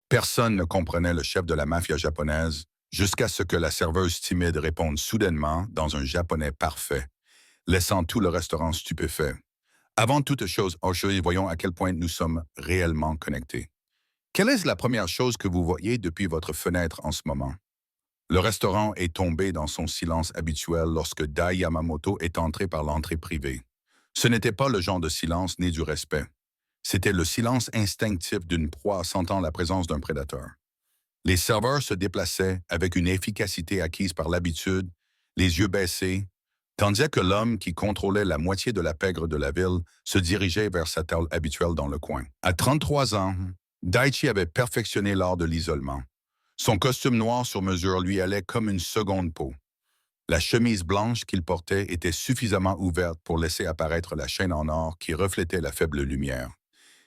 Personne ne comprenait le chef de la mafia japonaise jusqu'à ce que la serveuse timide réponde soudainement dans un japonais parfait, laissant tout le restaurant stupéfait. Avant toute chose, aujourd'hui, voyons à quel point nous sommes réellement connectés. Quelle est la première chose que vous voyez depuis votre fenêtre en ce moment? Le restaurant est tombé dans son silence habituel lorsque Dai Yamamoto est entré par l'entrée privée. Ce n'était pas le genre de silence ni du respect. C'était le silence instinctif d'une proie sentant la présence d'un prédateur. Les serveurs se déplaçaient avec une efficacité acquise par l'habitude, les yeux baissés, tandis que l'homme qui contrôlait la moitié de la pègre de la ville se dirigeait vers sa table habituelle dans le coin. À 33 ans, Daichi avait perfectionné l'art de l'isolement. Son costume noir sur mesure lui allait comme une seconde peau. La chemise blanche qu'il portait était suffisamment ouverte pour laisser apparaître la chaîne en or qui reflétait la faible lumière.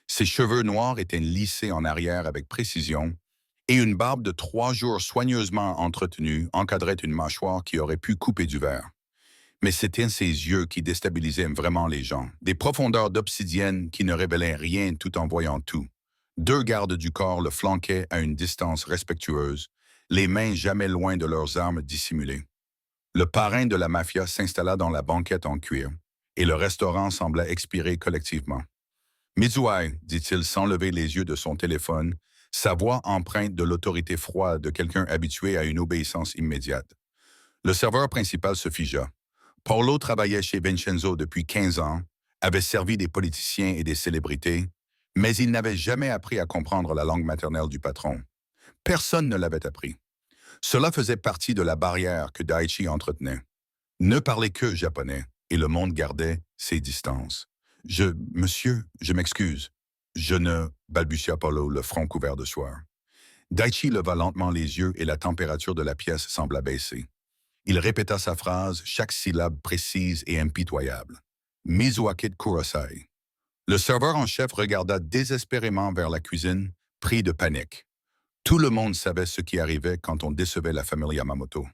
Ses cheveux noirs étaient lissés en arrière avec précision, et une barbe de 3 jours soigneusement entretenue encadrait une mâchoire qui aurait pu couper du verre. Mais c'était ses yeux qui déstabilisaient vraiment les gens, des profondeurs d'obsidienne qui ne révélaient rien tout en voyant tout. Deux gardes du corps le flanquaient à une distance respectueuse, les mains jamais loin de leurs armes dissimulées. Le parrain de la mafia s'installa dans la banquette en cuir, et le restaurant sembla expirer collectivement. Mizuai, dit-il sans lever les yeux de son téléphone, sa voix empreinte de l'autorité froide de quelqu'un habitué à une obéissance immédiate. Le serveur principal se figea. Paolo travaillait chez Vincenzo depuis 15 ans, avait servi des politiciens et des célébrités, mais il n'avait jamais appris à comprendre la langue maternelle du patron. Personne ne l'avait appris. Cela faisait partie de la barrière que Daichi entretenait. Ne parlait que japonais, et le monde gardait ses distances. Monsieur, je m'excuse. Je ne, balbutia Paolo, le front couvert de sueur. Daichi leva lentement les yeux et la température de la pièce sembla baisser. Il répéta sa phrase, chaque syllabe précise et impitoyable. Mizuaki Kurosai. Le serveur en chef regarda désespérément vers la cuisine, pris de panique. Tout le monde savait ce qui arrivait quand on décevait la famille Yamamoto.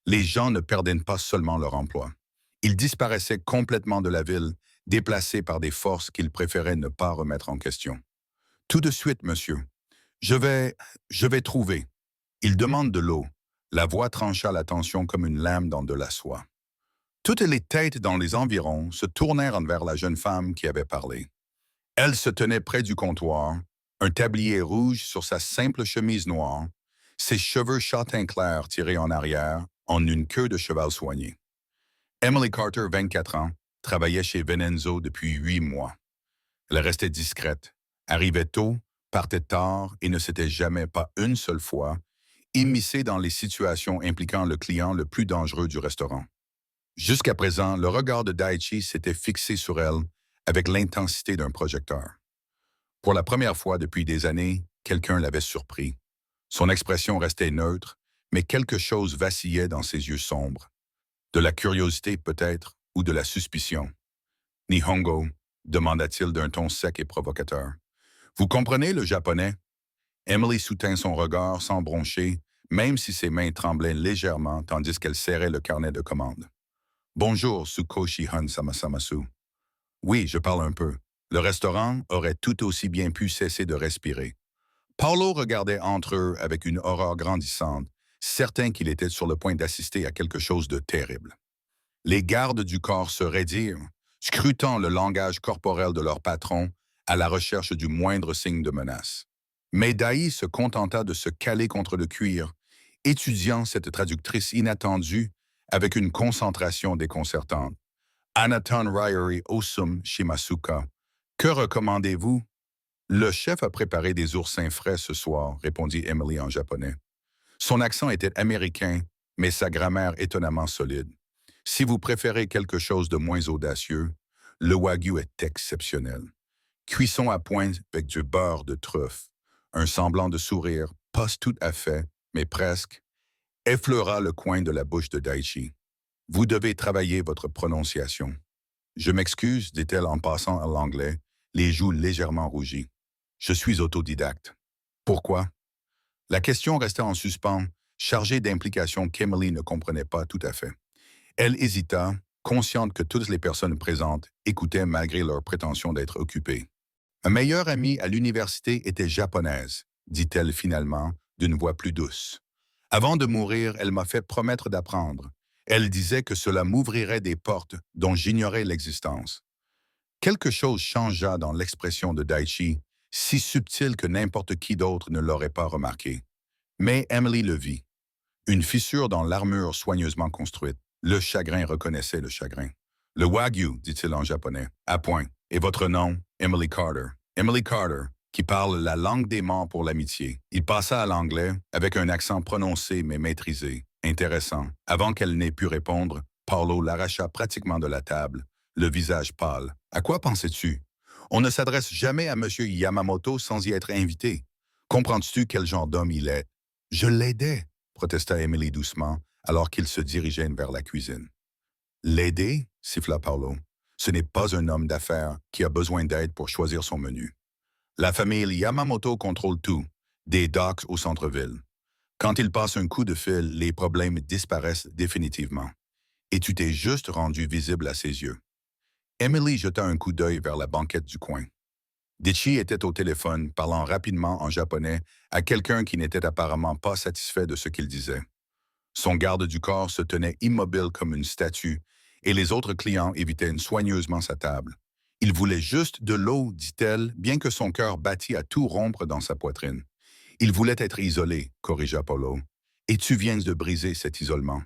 Les gens ne perdaient pas seulement leur emploi. Ils disparaissaient complètement de la ville, déplacés par des forces qu'ils préféraient ne pas remettre en question. Tout de suite, monsieur. Je vais trouver. Il demande de l'eau. La voix trancha la tension comme une lame dans de la soie. Toutes les têtes dans les environs se tournèrent vers la jeune femme qui avait parlé. Elle se tenait près du comptoir, un tablier rouge sur sa simple chemise noire, ses cheveux châtain clair tirés en arrière, en une queue de cheval soignée. Emily Carter, 24 ans, travaillait chez Vincenzo depuis 8 mois. Elle restait discrète, arrivait tôt, partait tard et ne s'était jamais, pas une seule fois, immiscée dans les situations impliquant le client le plus dangereux du restaurant. Jusqu'à présent, le regard de Daichi s'était fixé sur elle avec l'intensité d'un projecteur. Pour la première fois depuis des années, quelqu'un l'avait surpris. Son expression restait neutre, mais quelque chose vacillait dans ses yeux sombres. De la curiosité peut-être, ou de la suspicion. Nihongo, demanda-t-il d'un ton sec et provocateur. Vous comprenez le japonais? Emily soutint son regard sans broncher, même si ses mains tremblaient légèrement tandis qu'elle serrait le carnet de commande. Bonjour, Tsukoshi Han Samasamasu. Oui, je parle un peu. Le restaurant aurait tout aussi bien pu cesser de respirer. Paolo regardait entre eux avec une horreur grandissante, certain qu'il était sur le point d'assister à quelque chose de terrible. Les gardes du corps se raidirent, scrutant le langage corporel de leur patron à la recherche du moindre signe de menace. Mais Dai se contenta de se caler contre le cuir, étudiant cette traductrice inattendue avec une concentration déconcertante. Anaton Ryori Osum Shimasuka. Que recommandez-vous? Le chef a préparé des oursins frais ce soir, répondit Emily en japonais. Son accent était américain, mais sa grammaire étonnamment solide. Si vous préférez quelque chose de moins audacieux, le wagyu est exceptionnel. Cuisson à point avec du beurre de truffe. Un semblant de sourire, pas tout à fait, mais presque, effleura le coin de la bouche de Daichi. Vous devez travailler votre prononciation. Je m'excuse, dit-elle en passant à l'anglais, les joues légèrement rougies. Je suis autodidacte. Pourquoi? La question restait en suspens, chargée d'implications qu'Emily ne comprenait pas tout à fait. Elle hésita, consciente que toutes les personnes présentes écoutaient malgré leur prétention d'être occupées. Ma meilleure amie à l'université était japonaise, dit-elle finalement, d'une voix plus douce. Avant de mourir, elle m'a fait promettre d'apprendre. Elle disait que cela m'ouvrirait des portes dont j'ignorais l'existence. Quelque chose changea dans l'expression de Daichi, si subtil que n'importe qui d'autre ne l'aurait pas remarqué. Mais Emily le vit. Une fissure dans l'armure soigneusement construite. Le chagrin reconnaissait le chagrin. Le Wagyu, dit-il en japonais, à point. Et votre nom, Emily Carter. Emily Carter, qui parle la langue des morts pour l'amitié. Il passa à l'anglais, avec un accent prononcé mais maîtrisé. Intéressant. Avant qu'elle n'ait pu répondre, Paulo l'arracha pratiquement de la table, le visage pâle. À quoi pensais-tu? On ne s'adresse jamais à M. Yamamoto sans y être invité. Comprends-tu quel genre d'homme il est? Je l'aidais, protesta Emily doucement, alors qu'il se dirigeait vers la cuisine. L'aider? Siffla Paulo. Ce n'est pas un homme d'affaires qui a besoin d'aide pour choisir son menu. La famille Yamamoto contrôle tout, des docks au centre-ville. Quand il passe un coup de fil, les problèmes disparaissent définitivement. Et tu t'es juste rendu visible à ses yeux. Emily jeta un coup d'œil vers la banquette du coin. Dichi était au téléphone, parlant rapidement en japonais à quelqu'un qui n'était apparemment pas satisfait de ce qu'il disait. Son garde du corps se tenait immobile comme une statue, et les autres clients évitaient soigneusement sa table. Il voulait juste de l'eau, dit-elle, bien que son cœur battît à tout rompre dans sa poitrine. Il voulait être isolé, corrigea Paulo. Et tu viens de briser cet isolement.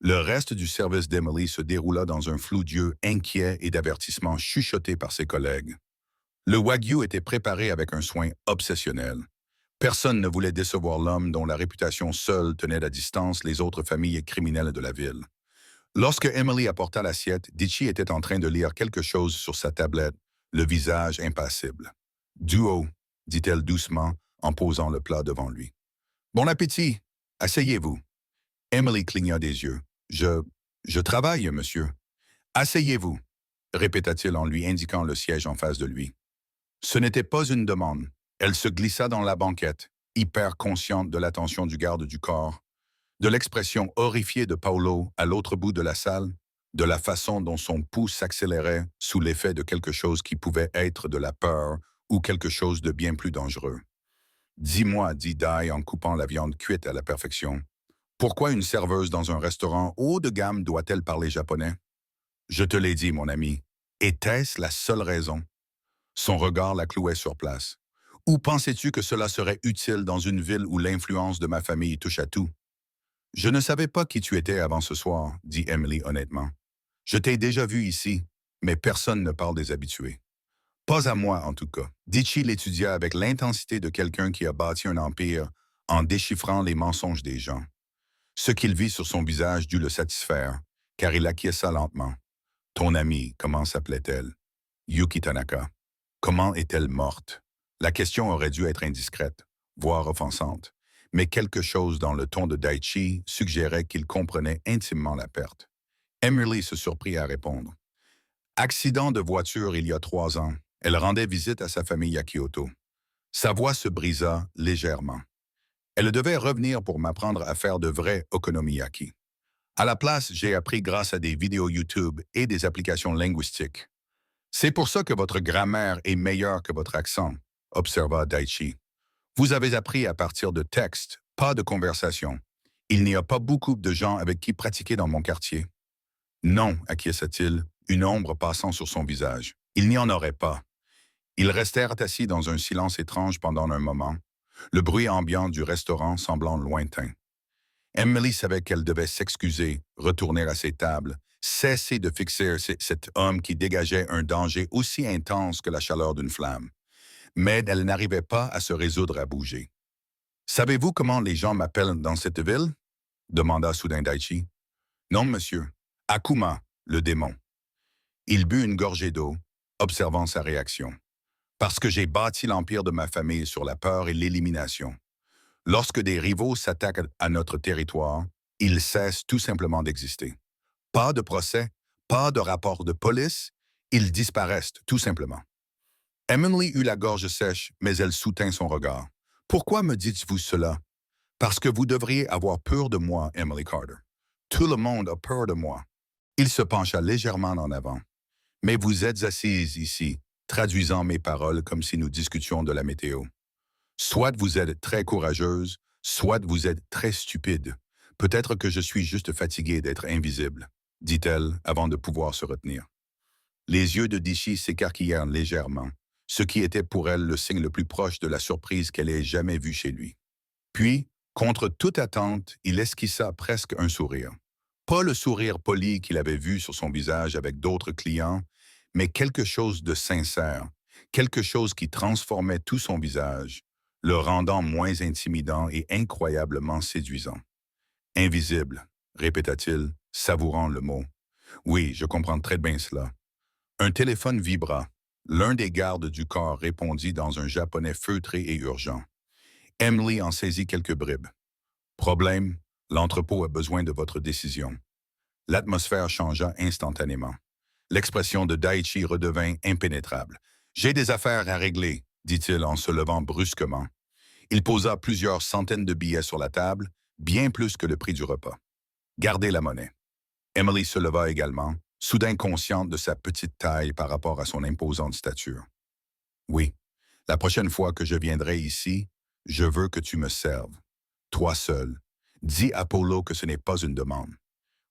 Le reste du service d'Emily se déroula dans un flou d'yeux inquiet et d'avertissements chuchotés par ses collègues. Le Wagyu était préparé avec un soin obsessionnel. Personne ne voulait décevoir l'homme dont la réputation seule tenait à distance les autres familles criminelles de la ville. Lorsque Emily apporta l'assiette, Dichi était en train de lire quelque chose sur sa tablette, le visage impassible. « Duo », dit-elle doucement en posant le plat devant lui. « Bon appétit! Asseyez-vous. » Emily cligna des yeux. « Je travaille, monsieur. »« Asseyez-vous », répéta-t-il en lui indiquant le siège en face de lui. Ce n'était pas une demande. Elle se glissa dans la banquette, hyper consciente de l'attention du garde du corps, de l'expression horrifiée de Paulo à l'autre bout de la salle, de la façon dont son pouls s'accélérait sous l'effet de quelque chose qui pouvait être de la peur ou quelque chose de bien plus dangereux. « Dis-moi, dit Dai en coupant la viande cuite à la perfection, pourquoi une serveuse dans un restaurant haut de gamme doit-elle parler japonais? Je te l'ai dit, mon ami. Était-ce la seule raison? Son regard la clouait sur place. Ou pensais-tu que cela serait utile dans une ville où l'influence de ma famille touche à tout? Je ne savais pas qui tu étais avant ce soir, dit Emily honnêtement. Je t'ai déjà vu ici, mais personne ne parle des habitués. Pas à moi, en tout cas. Dichi l'étudia avec l'intensité de quelqu'un qui a bâti un empire en déchiffrant les mensonges des gens. Ce qu'il vit sur son visage dut le satisfaire, car il acquiesça lentement. Ton amie, comment s'appelait-elle? Yuki Tanaka. Comment est-elle morte? La question aurait dû être indiscrète, voire offensante, mais quelque chose dans le ton de Daichi suggérait qu'il comprenait intimement la perte. Emily se surprit à répondre. Accident de voiture il y a 3 ans. Elle rendait visite à sa famille à Kyoto. Sa voix se brisa légèrement. Elle devait revenir pour m'apprendre à faire de vrais okonomiyaki. À la place, j'ai appris grâce à des vidéos YouTube et des applications linguistiques. C'est pour ça que votre grammaire est meilleure que votre accent, observa Daichi. Vous avez appris à partir de textes, pas de conversation. Il n'y a pas beaucoup de gens avec qui pratiquer dans mon quartier. Non, acquiesça-t-il, une ombre passant sur son visage. Il n'y en aurait pas. Ils restèrent assis dans un silence étrange pendant un moment, le bruit ambiant du restaurant semblant lointain. Emily savait qu'elle devait s'excuser, retourner à ses tables, cesser de fixer cet homme qui dégageait un danger aussi intense que la chaleur d'une flamme. Mais elle n'arrivait pas à se résoudre à bouger. « Savez-vous comment les gens m'appellent dans cette ville? » demanda soudain Daichi. « Non, monsieur. Akuma, le démon. » Il but une gorgée d'eau, observant sa réaction. « Parce que j'ai bâti l'empire de ma famille sur la peur et l'élimination. Lorsque des rivaux s'attaquent à notre territoire, ils cessent tout simplement d'exister. Pas de procès, pas de rapport de police, ils disparaissent tout simplement. » Emily eut la gorge sèche, mais elle soutint son regard. « Pourquoi me dites-vous cela? Parce que vous devriez avoir peur de moi, Emily Carter. Tout le monde a peur de moi. » Il se pencha légèrement en avant. « Mais vous êtes assise ici, traduisant mes paroles comme si nous discutions de la météo. Soit vous êtes très courageuse, soit vous êtes très stupide. Peut-être que je suis juste fatiguée d'être invisible, dit-elle avant de pouvoir se retenir. Les yeux de Dishi s'écarquillèrent légèrement, ce qui était pour elle le signe le plus proche de la surprise qu'elle ait jamais vue chez lui. Puis, contre toute attente, il esquissa presque un sourire. Pas le sourire poli qu'il avait vu sur son visage avec d'autres clients, mais quelque chose de sincère, quelque chose qui transformait tout son visage, le rendant moins intimidant et incroyablement séduisant. Invisible, répéta-t-il, savourant le mot. Oui, je comprends très bien cela. Un téléphone vibra. L'un des gardes du corps répondit dans un japonais feutré et urgent. Emily en saisit quelques bribes. Problème, l'entrepôt a besoin de votre décision. L'atmosphère changea instantanément. L'expression de Daichi redevint impénétrable. J'ai des affaires à régler, dit-il en se levant brusquement. Il posa plusieurs centaines de billets sur la table, bien plus que le prix du repas. Gardez la monnaie. Emily se leva également, soudain consciente de sa petite taille par rapport à son imposante stature. Oui, la prochaine fois que je viendrai ici, je veux que tu me serves. Toi seul. Dis à Polo que ce n'est pas une demande.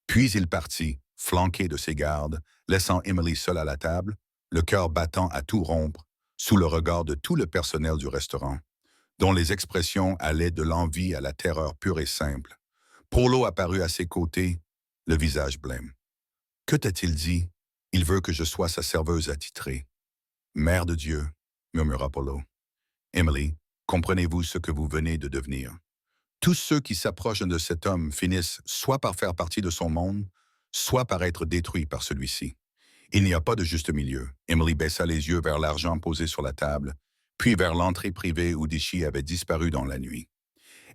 Puis il partit, flanqué de ses gardes, laissant Emily seule à la table, le cœur battant à tout rompre, sous le regard de tout le personnel du restaurant, dont les expressions allaient de l'envie à la terreur pure et simple. Polo apparut à ses côtés, le visage blême. Que t'a-t-il dit? Il veut que je sois sa serveuse attitrée. Mère de Dieu, murmura Polo. Emily, comprenez-vous ce que vous venez de devenir? Tous ceux qui s'approchent de cet homme finissent soit par faire partie de son monde, soit par être détruits par celui-ci. Il n'y a pas de juste milieu. Emily baissa les yeux vers l'argent posé sur la table, puis vers l'entrée privée où Dishi avait disparu dans la nuit.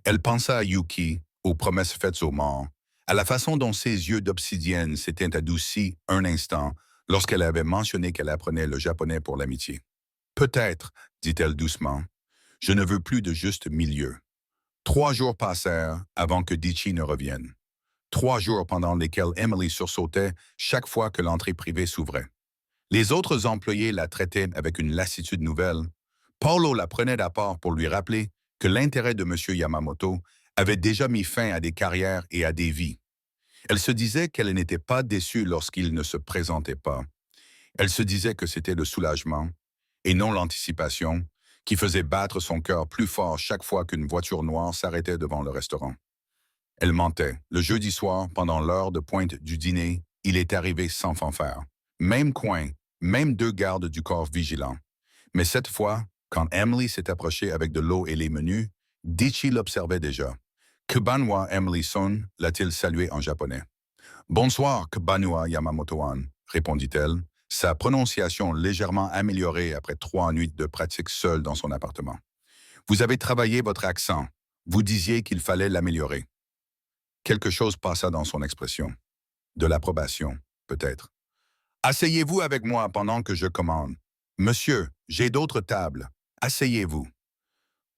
Elle pensa à Yuki, aux promesses faites aux morts, à la façon dont ses yeux d'obsidienne s'étaient adoucis un instant lorsqu'elle avait mentionné qu'elle apprenait le japonais pour l'amitié. Peut-être, dit-elle doucement, je ne veux plus de juste milieu. 3 jours passèrent avant que Dichi ne revienne. 3 jours pendant lesquels Emily sursautait chaque fois que l'entrée privée s'ouvrait. Les autres employés la traitaient avec une lassitude nouvelle. Paulo la prenait à part pour lui rappeler que l'intérêt de M. Yamamoto avait déjà mis fin à des carrières et à des vies. Elle se disait qu'elle n'était pas déçue lorsqu'il ne se présentait pas. Elle se disait que c'était le soulagement, et non l'anticipation, qui faisait battre son cœur plus fort chaque fois qu'une voiture noire s'arrêtait devant le restaurant. Elle mentait. Le jeudi soir, pendant l'heure de pointe du dîner, il est arrivé sans fanfare. Même coin, même 2 gardes du corps vigilants. Mais cette fois, quand Emily s'est approchée avec de l'eau et les menus, Dichi l'observait déjà. Kubanwa Emily-son, l'a-t-il salué en japonais. Bonsoir, Kubanwa Yamamoto-an, répondit-elle, sa prononciation légèrement améliorée après 3 nuits de pratique seule dans son appartement. Vous avez travaillé votre accent. Vous disiez qu'il fallait l'améliorer. Quelque chose passa dans son expression. De l'approbation, peut-être. Asseyez-vous avec moi pendant que je commande. Monsieur, j'ai d'autres tables. Asseyez-vous.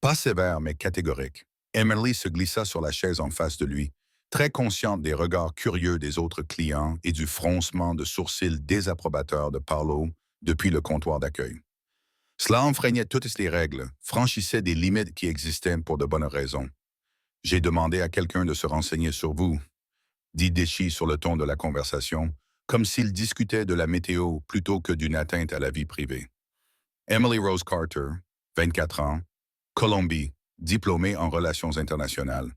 Pas sévère, mais catégorique. Emily se glissa sur la chaise en face de lui, très consciente des regards curieux des autres clients et du froncement de sourcils désapprobateur de Paulo depuis le comptoir d'accueil. Cela enfreignait toutes les règles, franchissait des limites qui existaient pour de bonnes raisons. J'ai demandé à quelqu'un de se renseigner sur vous, dit Dishi sur le ton de la conversation, comme s'il discutait de la météo plutôt que d'une atteinte à la vie privée. Emily Rose Carter, 24 ans, Colombie, diplômée en relations internationales.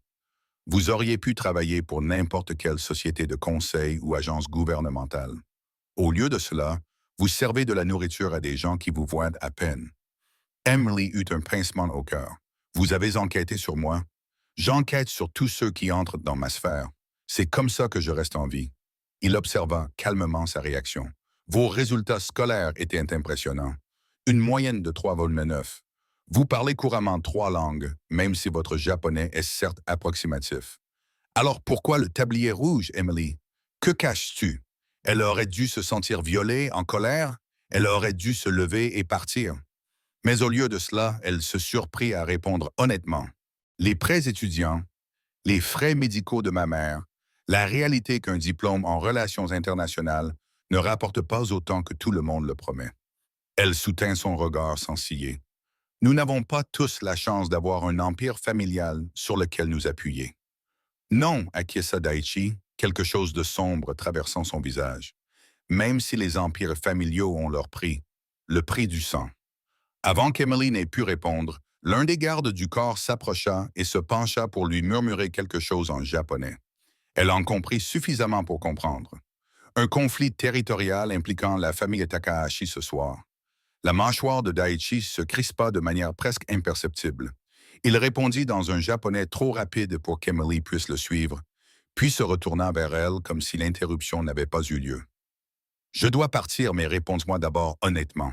Vous auriez pu travailler pour n'importe quelle société de conseil ou agence gouvernementale. Au lieu de cela, vous servez de la nourriture à des gens qui vous voient à peine. Emily eut un pincement au cœur. Vous avez enquêté sur moi? J'enquête sur tous ceux qui entrent dans ma sphère. C'est comme ça que je reste en vie. Il observa calmement sa réaction. Vos résultats scolaires étaient impressionnants. Une moyenne de 3,9. Vous parlez couramment 3 langues, même si votre japonais est certes approximatif. Alors pourquoi le tablier rouge, Emily? Que caches-tu? Elle aurait dû se sentir violée, en colère? Elle aurait dû se lever et partir. Mais au lieu de cela, elle se surprit à répondre honnêtement. Les prêts étudiants, les frais médicaux de ma mère, la réalité qu'un diplôme en relations internationales ne rapporte pas autant que tout le monde le promet. Elle soutint son regard sans ciller. Nous n'avons pas tous la chance d'avoir un empire familial sur lequel nous appuyer. Non, acquiesça Daichi, quelque chose de sombre traversant son visage. Même si les empires familiaux ont leur prix, le prix du sang. Avant qu'Emily n'ait pu répondre, l'un des gardes du corps s'approcha et se pencha pour lui murmurer quelque chose en japonais. Elle en comprit suffisamment pour comprendre. Un conflit territorial impliquant la famille Takahashi ce soir. La mâchoire de Daichi se crispa de manière presque imperceptible. Il répondit dans un japonais trop rapide pour qu'Emily puisse le suivre, puis se retourna vers elle comme si l'interruption n'avait pas eu lieu. « Je dois partir, mais réponds-moi d'abord honnêtement. »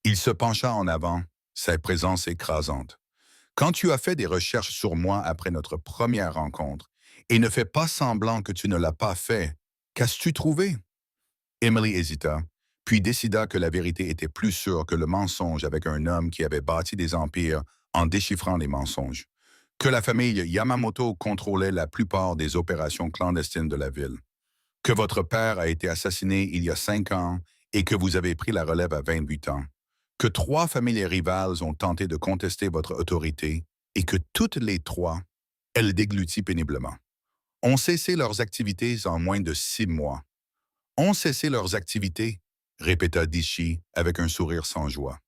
Il se pencha en avant, sa présence écrasante. « Quand tu as fait des recherches sur moi après notre première rencontre, et ne fais pas semblant que tu ne l'as pas fait, qu'as-tu trouvé? » Emily hésita, puis décida que la vérité était plus sûre que le mensonge avec un homme qui avait bâti des empires en déchiffrant les mensonges, que la famille Yamamoto contrôlait la plupart des opérations clandestines de la ville, que votre père a été assassiné il y a 5 ans et que vous avez pris la relève à 28 ans, que 3 familles rivales ont tenté de contester votre autorité et que toutes les 3, elle déglutit péniblement, ont cessé leurs activités en moins de 6 mois. Ont cessé leurs activités, répéta Dishi avec un sourire sans joie.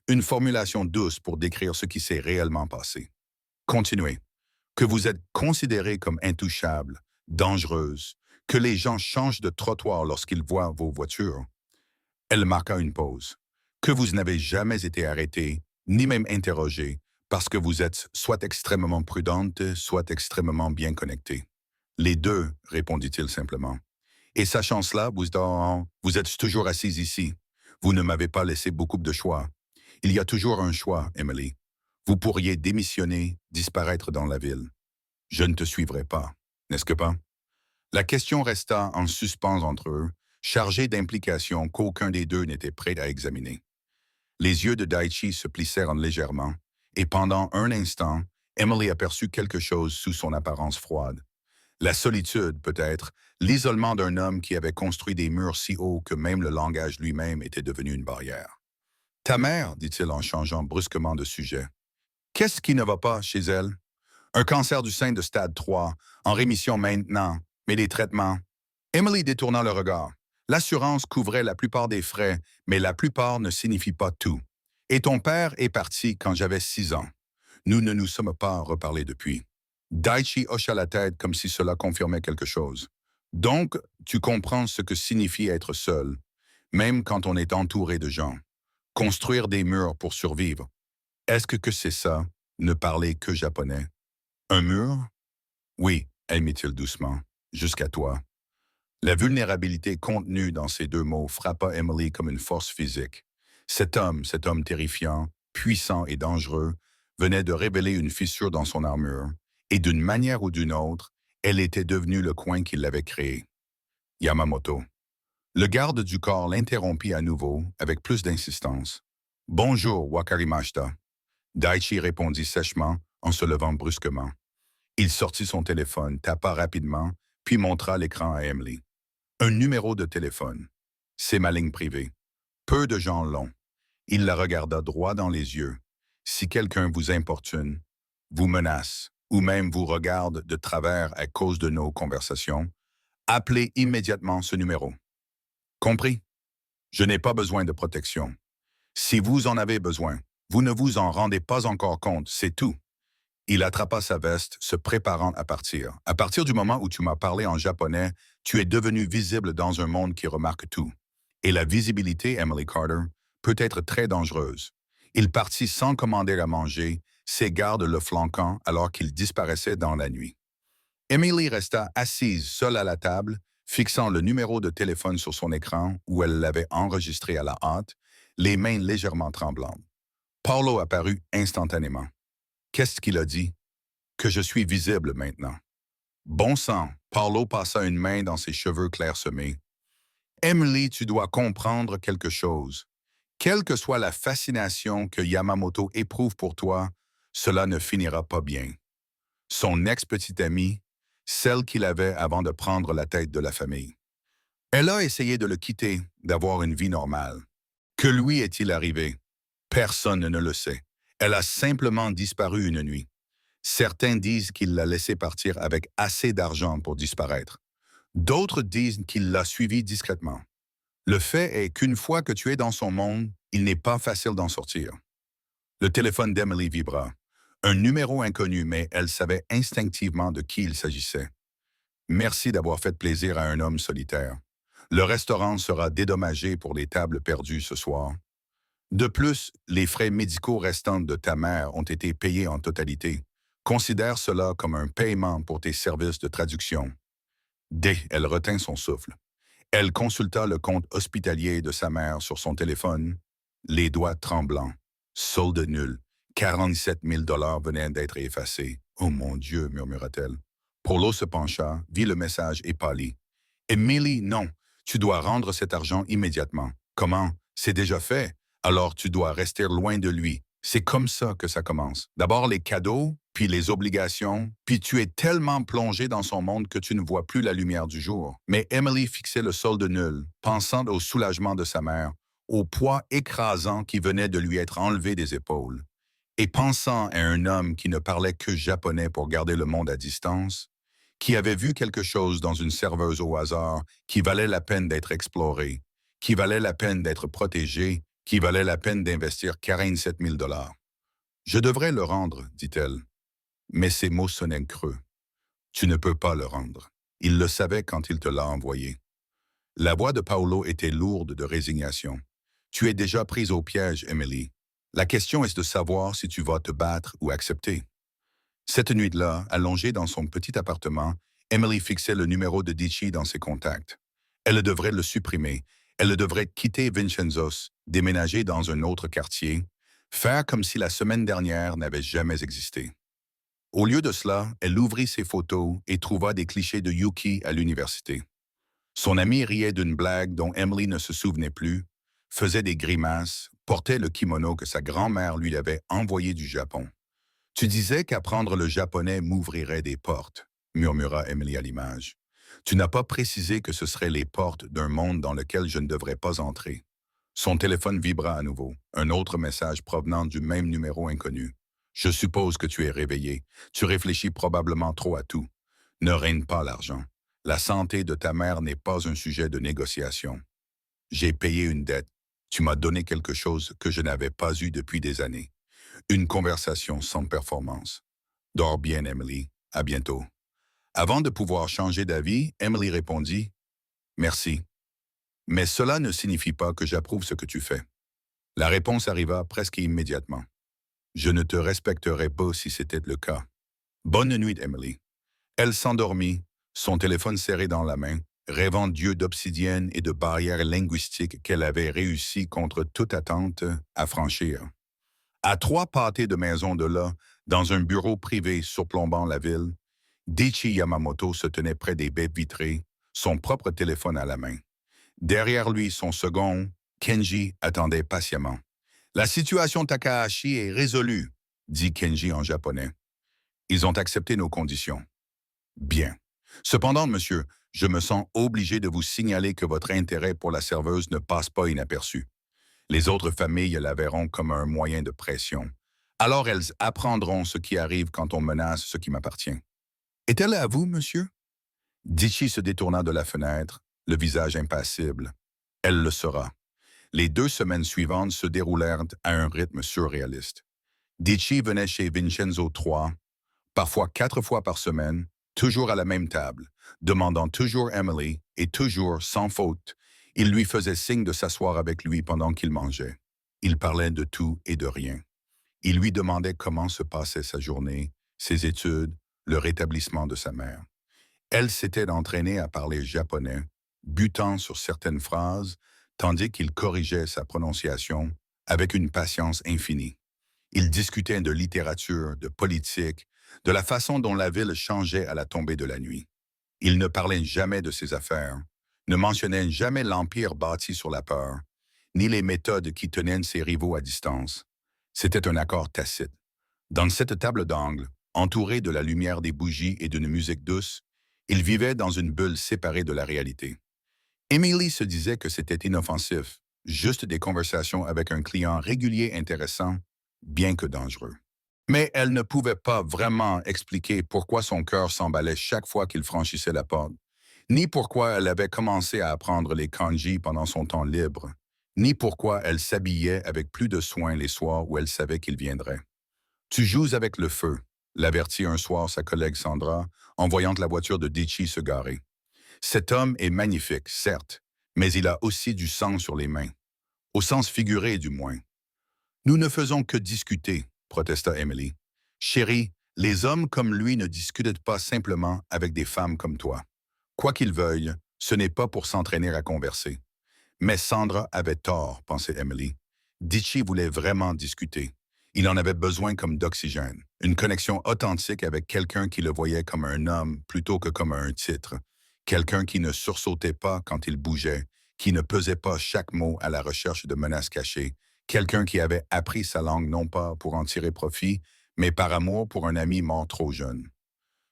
Une formulation douce pour décrire ce qui s'est réellement passé. Continuez. Que vous êtes considérée comme intouchable, dangereuse, que les gens changent de trottoir lorsqu'ils voient vos voitures. Elle marqua une pause. Que vous n'avez jamais été arrêtée, ni même interrogée, parce que vous êtes soit extrêmement prudente, soit extrêmement bien connectée. Les deux, répondit-il simplement. Et sachant cela, vous êtes toujours assise ici. Vous ne m'avez pas laissé beaucoup de choix. Il y a toujours un choix, Emily. Vous pourriez démissionner, disparaître dans la ville. Je ne te suivrai pas, n'est-ce que pas? La question resta en suspens entre eux, chargée d'implications qu'aucun des deux n'était prêt à examiner. Les yeux de Daichi se plissèrent légèrement, et pendant un instant, Emily aperçut quelque chose sous son apparence froide. La solitude, peut-être, l'isolement d'un homme qui avait construit des murs si hauts que même le langage lui-même était devenu une barrière. « Ta mère, dit-il en changeant brusquement de sujet. Qu'est-ce qui ne va pas chez elle? Un cancer du sein de stade 3, en rémission maintenant, mais les traitements. » Emily détourna le regard. L'assurance couvrait la plupart des frais, mais la plupart ne signifie pas tout. Et ton père est parti quand j'avais 6 ans. Nous ne nous sommes pas reparlés depuis. Daichi hocha la tête comme si cela confirmait quelque chose. Donc, tu comprends ce que signifie être seul, même quand on est entouré de gens. Construire des murs pour survivre. Est-ce que c'est ça, ne parler que japonais? Un mur? Oui, admit-il doucement, jusqu'à toi. La vulnérabilité contenue dans ces 2 mots frappa Emily comme une force physique. Cet homme terrifiant, puissant et dangereux, venait de révéler une fissure dans son armure, et d'une manière ou d'une autre, elle était devenue le coin qui l'avait créé. Yamamoto. Le garde du corps l'interrompit à nouveau, avec plus d'insistance. « Bonjour, Wakarimashita. » Daichi répondit sèchement, en se levant brusquement. Il sortit son téléphone, tapa rapidement, puis montra l'écran à Emily. Un numéro de téléphone. C'est ma ligne privée. Peu de gens l'ont. Il la regarda droit dans les yeux. Si quelqu'un vous importune, vous menace, ou même vous regarde de travers à cause de nos conversations, appelez immédiatement ce numéro. Compris? Je n'ai pas besoin de protection. Si vous en avez besoin, vous ne vous en rendez pas encore compte, c'est tout. Il attrapa sa veste, se préparant à partir. À partir du moment où tu m'as parlé en japonais, tu es devenu visible dans un monde qui remarque tout. Et la visibilité, Emily Carter, peut être très dangereuse. Il partit sans commander à manger, ses gardes le flanquant alors qu'il disparaissait dans la nuit. Emily resta assise seule à la table, fixant le numéro de téléphone sur son écran où elle l'avait enregistré à la hâte, les mains légèrement tremblantes. Paulo apparut instantanément. Qu'est-ce qu'il a dit? Que je suis visible maintenant. Bon sang, Paulo passa une main dans ses cheveux clairsemés. Emily, tu dois comprendre quelque chose. Quelle que soit la fascination que Yamamoto éprouve pour toi, cela ne finira pas bien. Son ex-petite amie, celle qu'il avait avant de prendre la tête de la famille. Elle a essayé de le quitter, d'avoir une vie normale. Que lui est-il arrivé? Personne ne le sait. Elle a simplement disparu une nuit. Certains disent qu'il l'a laissée partir avec assez d'argent pour disparaître. D'autres disent qu'il l'a suivie discrètement. Le fait est qu'une fois que tu es dans son monde, il n'est pas facile d'en sortir. Le téléphone d'Emily vibra. Un numéro inconnu, mais elle savait instinctivement de qui il s'agissait. Merci d'avoir fait plaisir à un homme solitaire. Le restaurant sera dédommagé pour les tables perdues ce soir. De plus, les frais médicaux restants de ta mère ont été payés en totalité. Considère cela comme un paiement pour tes services de traduction. D. Elle retint son souffle. Elle consulta le compte hospitalier de sa mère sur son téléphone, les doigts tremblants. Solde nul. 47 000 venaient d'être effacés. Oh mon Dieu, murmura-t-elle. Paulo se pencha, vit le message et pâlit. Emily, non, tu dois rendre cet argent immédiatement. Comment? C'est déjà fait. Alors tu dois rester loin de lui. C'est comme ça que ça commence. D'abord les cadeaux, puis les obligations, puis tu es tellement plongé dans son monde que tu ne vois plus la lumière du jour. Mais Emily fixait le solde nul, pensant au soulagement de sa mère, au poids écrasant qui venait de lui être enlevé des épaules. Et pensant à un homme qui ne parlait que japonais pour garder le monde à distance, qui avait vu quelque chose dans une serveuse au hasard qui valait la peine d'être exploré, qui valait la peine d'être protégé, qui valait la peine d'investir 47 000 $. Je devrais le rendre, dit-elle. Mais ses mots sonnaient creux. Tu ne peux pas le rendre. Il le savait quand il te l'a envoyé. La voix de Paolo était lourde de résignation. Tu es déjà prise au piège, Emily. La question est de savoir si tu vas te battre ou accepter. Cette nuit-là, allongée dans son petit appartement, Emily fixait le numéro de Dici dans ses contacts. Elle devrait le supprimer. Elle devrait quitter Vincenzos, déménager dans un autre quartier, faire comme si la semaine dernière n'avait jamais existé. Au lieu de cela, elle ouvrit ses photos et trouva des clichés de Yuki à l'université. Son ami riait d'une blague dont Emily ne se souvenait plus, faisait des grimaces, portait le kimono que sa grand-mère lui avait envoyé du Japon. « Tu disais qu'apprendre le japonais m'ouvrirait des portes », murmura Emily à l'image. « Tu n'as pas précisé que ce seraient les portes d'un monde dans lequel je ne devrais pas entrer. » Son téléphone vibra à nouveau, un autre message provenant du même numéro inconnu. « Je suppose que tu es réveillé. Tu réfléchis probablement trop à tout. Ne règne pas l'argent. La santé de ta mère n'est pas un sujet de négociation. J'ai payé une dette. Tu m'as donné quelque chose que je n'avais pas eu depuis des années. Une conversation sans performance. Dors bien, Emily. À bientôt. » Avant de pouvoir changer d'avis, Emily répondit « Merci. Mais cela ne signifie pas que j'approuve ce que tu fais. » La réponse arriva presque immédiatement. « Je ne te respecterais pas si c'était le cas. » Bonne nuit, Emily. Elle s'endormit, son téléphone serré dans la main, rêvant Dieu d'obsidienne et de barrières linguistiques qu'elle avait réussi contre toute attente à franchir. À 3 pâtés de maison de là, dans un bureau privé surplombant la ville, Dichi Yamamoto se tenait près des baies vitrées, son propre téléphone à la main. Derrière lui, son second, Kenji, attendait patiemment. « La situation Takahashi est résolue », dit Kenji en japonais. « Ils ont accepté nos conditions. » « Bien. Cependant, monsieur, je me sens obligé de vous signaler que votre intérêt pour la serveuse ne passe pas inaperçu. Les autres familles la verront comme un moyen de pression. Alors elles apprendront ce qui arrive quand on menace ce qui m'appartient. Est-elle à vous, monsieur? » Dichi se détourna de la fenêtre, le visage impassible. Elle le sera. Les 2 semaines suivantes se déroulèrent à un rythme surréaliste. Dichi venait chez Vincenzo 3, parfois 4 fois par semaine, toujours à la même table, demandant toujours Emily et toujours, sans faute, il lui faisait signe de s'asseoir avec lui pendant qu'il mangeait. Il parlait de tout et de rien. Il lui demandait comment se passait sa journée, ses études, le rétablissement de sa mère. Elle s'était entraînée à parler japonais, butant sur certaines phrases, tandis qu'il corrigeait sa prononciation avec une patience infinie. Ils discutaient de littérature, de politique, de la façon dont la ville changeait à la tombée de la nuit. Il ne parlait jamais de ses affaires, ne mentionnait jamais l'empire bâti sur la peur, ni les méthodes qui tenaient ses rivaux à distance. C'était un accord tacite. Dans cette table d'angle, entourée de la lumière des bougies et d'une musique douce, ils vivaient dans une bulle séparée de la réalité. Emily se disait que c'était inoffensif, juste des conversations avec un client régulier intéressant, bien que dangereux. Mais elle ne pouvait pas vraiment expliquer pourquoi son cœur s'emballait chaque fois qu'il franchissait la porte, ni pourquoi elle avait commencé à apprendre les kanji pendant son temps libre, ni pourquoi elle s'habillait avec plus de soin les soirs où elle savait qu'il viendrait. Tu joues avec le feu, l'avertit un soir sa collègue Sandra en voyant la voiture de Dichi se garer. Cet homme est magnifique, certes, mais il a aussi du sang sur les mains, au sens figuré du moins. Nous ne faisons que discuter, protesta Emily. Chérie, les hommes comme lui ne discutent pas simplement avec des femmes comme toi. Quoi qu'ils veuillent, ce n'est pas pour s'entraîner à converser. Mais Sandra avait tort, pensait Emily. Ditchy voulait vraiment discuter. Il en avait besoin comme d'oxygène, une connexion authentique avec quelqu'un qui le voyait comme un homme plutôt que comme un titre, quelqu'un qui ne sursautait pas quand il bougeait, qui ne pesait pas chaque mot à la recherche de menaces cachées, quelqu'un qui avait appris sa langue non pas pour en tirer profit, mais par amour pour un ami mort trop jeune.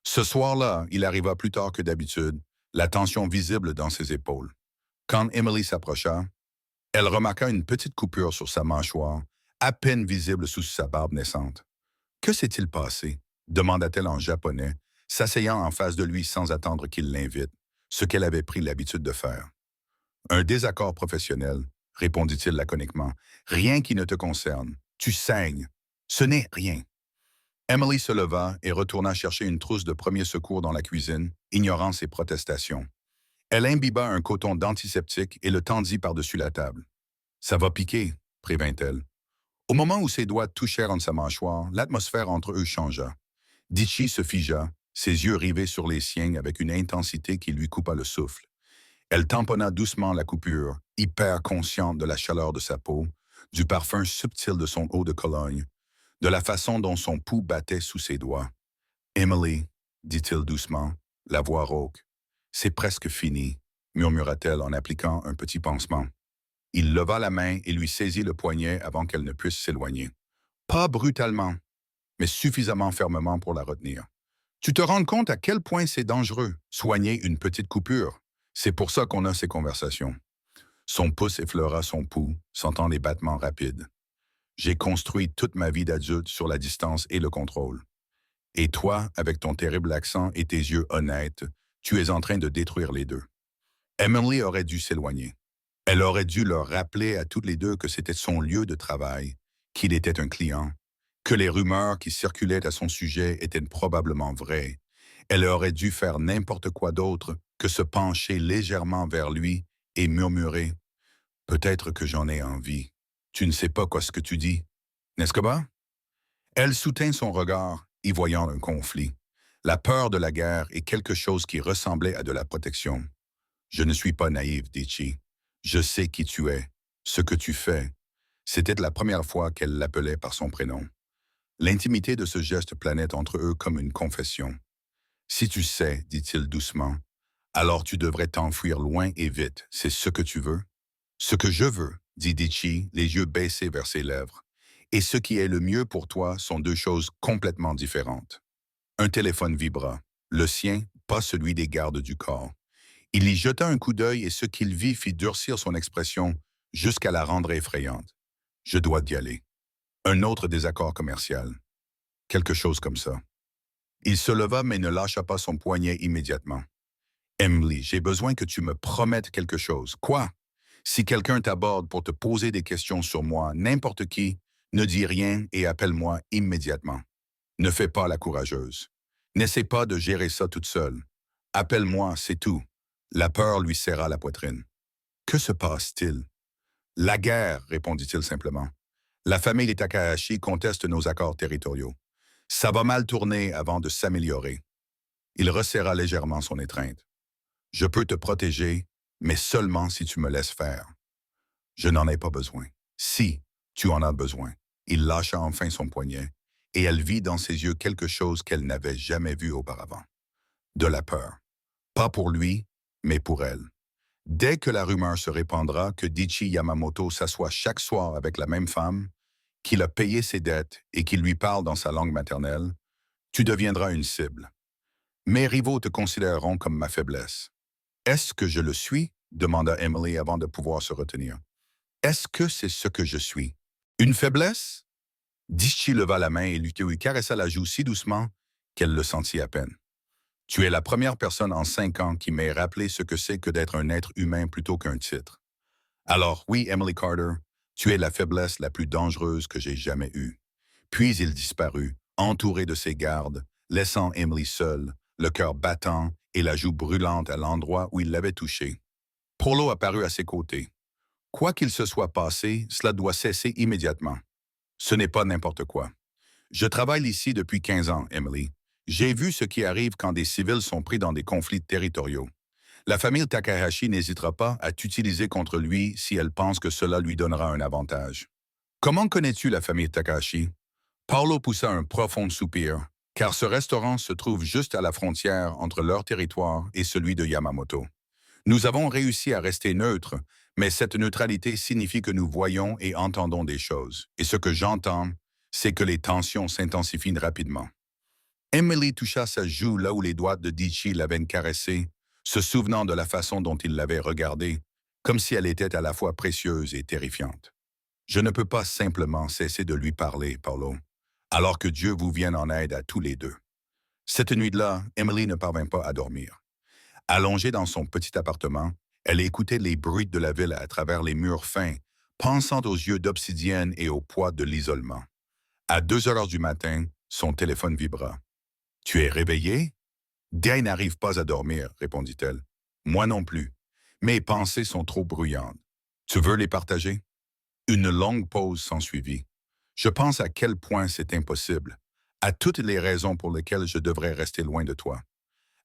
Ce soir-là, il arriva plus tard que d'habitude, la tension visible dans ses épaules. Quand Emily s'approcha, elle remarqua une petite coupure sur sa mâchoire, à peine visible sous sa barbe naissante. Que s'est-il passé? Demanda-t-elle en japonais, s'asseyant en face de lui sans attendre qu'il l'invite, ce qu'elle avait pris l'habitude de faire. Un désaccord professionnel, répondit-il laconiquement. Rien qui ne te concerne. Tu saignes. Ce n'est rien. Emily se leva et retourna chercher une trousse de premiers secours dans la cuisine, ignorant ses protestations. Elle imbiba un coton d'antiseptique et le tendit par-dessus la table. Ça va piquer, prévint-elle. Au moment où ses doigts touchèrent en sa mâchoire, l'atmosphère entre eux changea. Ditchy se figea, ses yeux rivés sur les siens avec une intensité qui lui coupa le souffle. Elle tamponna doucement la coupure, hyper consciente de la chaleur de sa peau, du parfum subtil de son eau de Cologne, de la façon dont son pouls battait sous ses doigts. « Emily, dit-il doucement, la voix rauque, c'est presque fini, murmura-t-elle en appliquant un petit pansement. Il leva la main et lui saisit le poignet avant qu'elle ne puisse s'éloigner. Pas brutalement, mais suffisamment fermement pour la retenir. Tu te rends compte à quel point c'est dangereux, soigner une petite coupure. C'est pour ça qu'on a ces conversations. Son pouce effleura son pouls, sentant les battements rapides. J'ai construit toute ma vie d'adulte sur la distance et le contrôle. Et toi, avec ton terrible accent et tes yeux honnêtes, tu es en train de détruire les deux. Emily aurait dû s'éloigner. Elle aurait dû leur rappeler à toutes les deux que c'était son lieu de travail, qu'il était un client, que les rumeurs qui circulaient à son sujet étaient probablement vraies. Elle aurait dû faire n'importe quoi d'autre que se pencher légèrement vers lui et murmurer « Peut-être que j'en ai envie. Tu ne sais pas quoi ce que tu dis, n'est-ce que pas? » Elle soutint son regard, y voyant un conflit. La peur de la guerre est quelque chose qui ressemblait à de la protection. Je ne suis pas naïve, Ditchy. Je sais qui tu es, ce que tu fais. C'était la première fois qu'elle l'appelait par son prénom. L'intimité de ce geste planait entre eux comme une confession. Si tu sais, dit-il doucement, alors tu devrais t'enfuir loin et vite. C'est ce que tu veux? Ce que je veux, dit Ditchy, les yeux baissés vers ses lèvres. Et ce qui est le mieux pour toi sont deux choses complètement différentes. Un téléphone vibra, le sien, pas celui des gardes du corps. Il y jeta un coup d'œil et ce qu'il vit fit durcir son expression jusqu'à la rendre effrayante. Je dois y aller. Un autre désaccord commercial. Quelque chose comme ça. Il se leva mais ne lâcha pas son poignet immédiatement. Emily, j'ai besoin que tu me promettes quelque chose. Quoi? Si quelqu'un t'aborde pour te poser des questions sur moi, n'importe qui, ne dis rien et appelle-moi immédiatement. Ne fais pas la courageuse. N'essaie pas de gérer ça toute seule. Appelle-moi, c'est tout. La peur lui serra la poitrine. Que se passe-t-il? La guerre, répondit-il simplement. La famille des Takahashi conteste nos accords territoriaux. Ça va mal tourner avant de s'améliorer. Il resserra légèrement son étreinte. Je peux te protéger, mais seulement si tu me laisses faire. Je n'en ai pas besoin. Si tu en as besoin. Il lâcha enfin son poignet, et elle vit dans ses yeux quelque chose qu'elle n'avait jamais vu auparavant. De la peur. Pas pour lui, mais pour elle. Dès que la rumeur se répandra que Dichi Yamamoto s'assoit chaque soir avec la même femme, qu'il a payé ses dettes et qu'il lui parle dans sa langue maternelle, tu deviendras une cible. Mes rivaux te considéreront comme ma faiblesse. Est-ce que je le suis? Demanda Emily avant de pouvoir se retenir. Est-ce que c'est ce que je suis? Une faiblesse? Dichi leva la main et lui caressa la joue si doucement qu'elle le sentit à peine. Tu es la première personne en 5 ans qui m'ait rappelé ce que c'est que d'être un être humain plutôt qu'un titre. Alors oui, Emily Carter, tu es la faiblesse la plus dangereuse que j'ai jamais eue. Puis il disparut, entouré de ses gardes, laissant Emily seule, le cœur battant et la joue brûlante à l'endroit où il l'avait touchée. Paulo apparut à ses côtés. Quoi qu'il se soit passé, cela doit cesser immédiatement. Ce n'est pas n'importe quoi. Je travaille ici depuis 15 ans, Emily. J'ai vu ce qui arrive quand des civils sont pris dans des conflits territoriaux. La famille Takahashi n'hésitera pas à t'utiliser contre lui si elle pense que cela lui donnera un avantage. Comment connais-tu la famille Takahashi? Paolo poussa un profond soupir, car ce restaurant se trouve juste à la frontière entre leur territoire et celui de Yamamoto. Nous avons réussi à rester neutres, mais cette neutralité signifie que nous voyons et entendons des choses. Et ce que j'entends, c'est que les tensions s'intensifient rapidement. Emily toucha sa joue là où les doigts de Dichi l'avaient caressée, se souvenant de la façon dont il l'avait regardée, comme si elle était à la fois précieuse et terrifiante. Je ne peux pas simplement cesser de lui parler, Paulo, alors que Dieu vous vienne en aide à tous les deux. Cette nuit-là, Emily ne parvint pas à dormir. Allongée dans son petit appartement, elle écoutait les bruits de la ville à travers les murs fins, pensant aux yeux d'obsidienne et au poids de l'isolement. À 2 heures du matin, son téléphone vibra. « Tu es réveillé? »« Day n'arrive pas à dormir, » répondit-elle. « Moi non plus. Mes pensées sont trop bruyantes. Tu veux les partager? » Une longue pause s'ensuivit. Je pense à quel point c'est impossible, à toutes les raisons pour lesquelles je devrais rester loin de toi,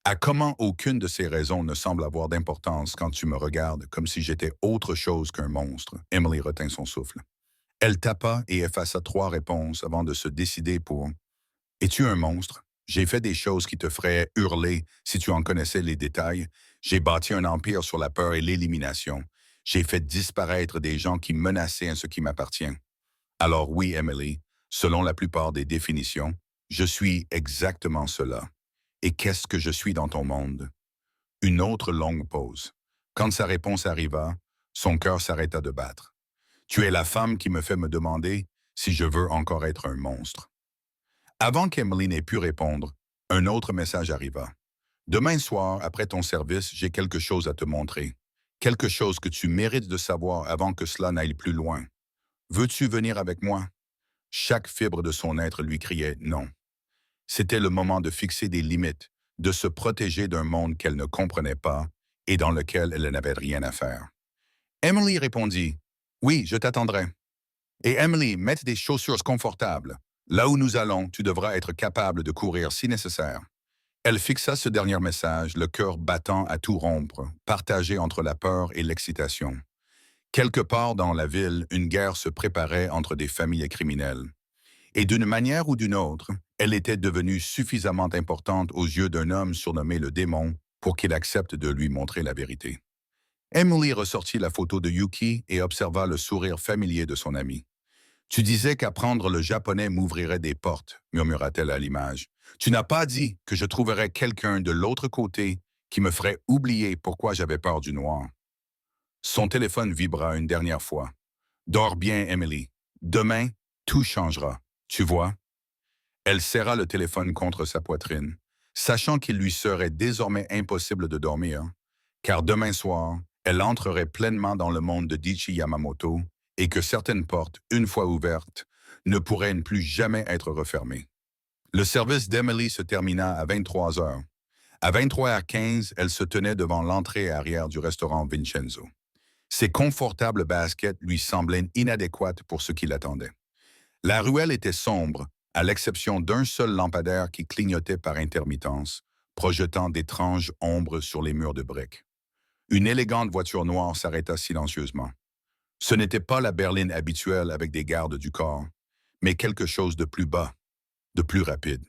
à comment aucune de ces raisons ne semble avoir d'importance quand tu me regardes comme si j'étais autre chose qu'un monstre. Emily retint son souffle. Elle tapa et effaça 3 réponses avant de se décider pour « Es-tu un monstre? J'ai fait des choses qui te feraient hurler si tu en connaissais les détails. J'ai bâti un empire sur la peur et l'élimination. J'ai fait disparaître des gens qui menaçaient ce qui m'appartient. Alors oui, Emily, selon la plupart des définitions, je suis exactement cela. Et qu'est-ce que je suis dans ton monde? » Une autre longue pause. Quand sa réponse arriva, son cœur s'arrêta de battre. « Tu es la femme qui me fait me demander si je veux encore être un monstre. » Avant qu'Emily n'ait pu répondre, un autre message arriva. « Demain soir, après ton service, j'ai quelque chose à te montrer. Quelque chose que tu mérites de savoir avant que cela n'aille plus loin. Veux-tu venir avec moi? » Chaque fibre de son être lui criait « non ». C'était le moment de fixer des limites, de se protéger d'un monde qu'elle ne comprenait pas et dans lequel elle n'avait rien à faire. Emily répondit « Oui, je t'attendrai. » Et Emily, mette des chaussures confortables. Là où nous allons, tu devras être capable de courir si nécessaire. Elle fixa ce dernier message, le cœur battant à tout rompre, partagé entre la peur et l'excitation. Quelque part dans la ville, une guerre se préparait entre des familles criminelles. Et d'une manière ou d'une autre, elle était devenue suffisamment importante aux yeux d'un homme surnommé le démon pour qu'il accepte de lui montrer la vérité. Emily ressortit la photo de Yuki et observa le sourire familier de son ami. « Tu disais qu'apprendre le japonais m'ouvrirait des portes, » murmura-t-elle à l'image. « Tu n'as pas dit que je trouverais quelqu'un de l'autre côté qui me ferait oublier pourquoi j'avais peur du noir. » Son téléphone vibra une dernière fois. « Dors bien, Emily. Demain, tout changera. Tu vois? » Elle serra le téléphone contre sa poitrine, sachant qu'il lui serait désormais impossible de dormir, car demain soir, elle entrerait pleinement dans le monde de Dichi Yamamoto et que certaines portes, une fois ouvertes, ne pourraient plus jamais être refermées. Le service d'Emily se termina à 23 heures. À 23h15, elle se tenait devant l'entrée arrière du restaurant Vincenzo. Ses confortables baskets lui semblaient inadéquates pour ce qui l'attendait. La ruelle était sombre, à l'exception d'un seul lampadaire qui clignotait par intermittence, projetant d'étranges ombres sur les murs de briques. Une élégante voiture noire s'arrêta silencieusement. Ce n'était pas la berline habituelle avec des gardes du corps, mais quelque chose de plus bas, de plus rapide.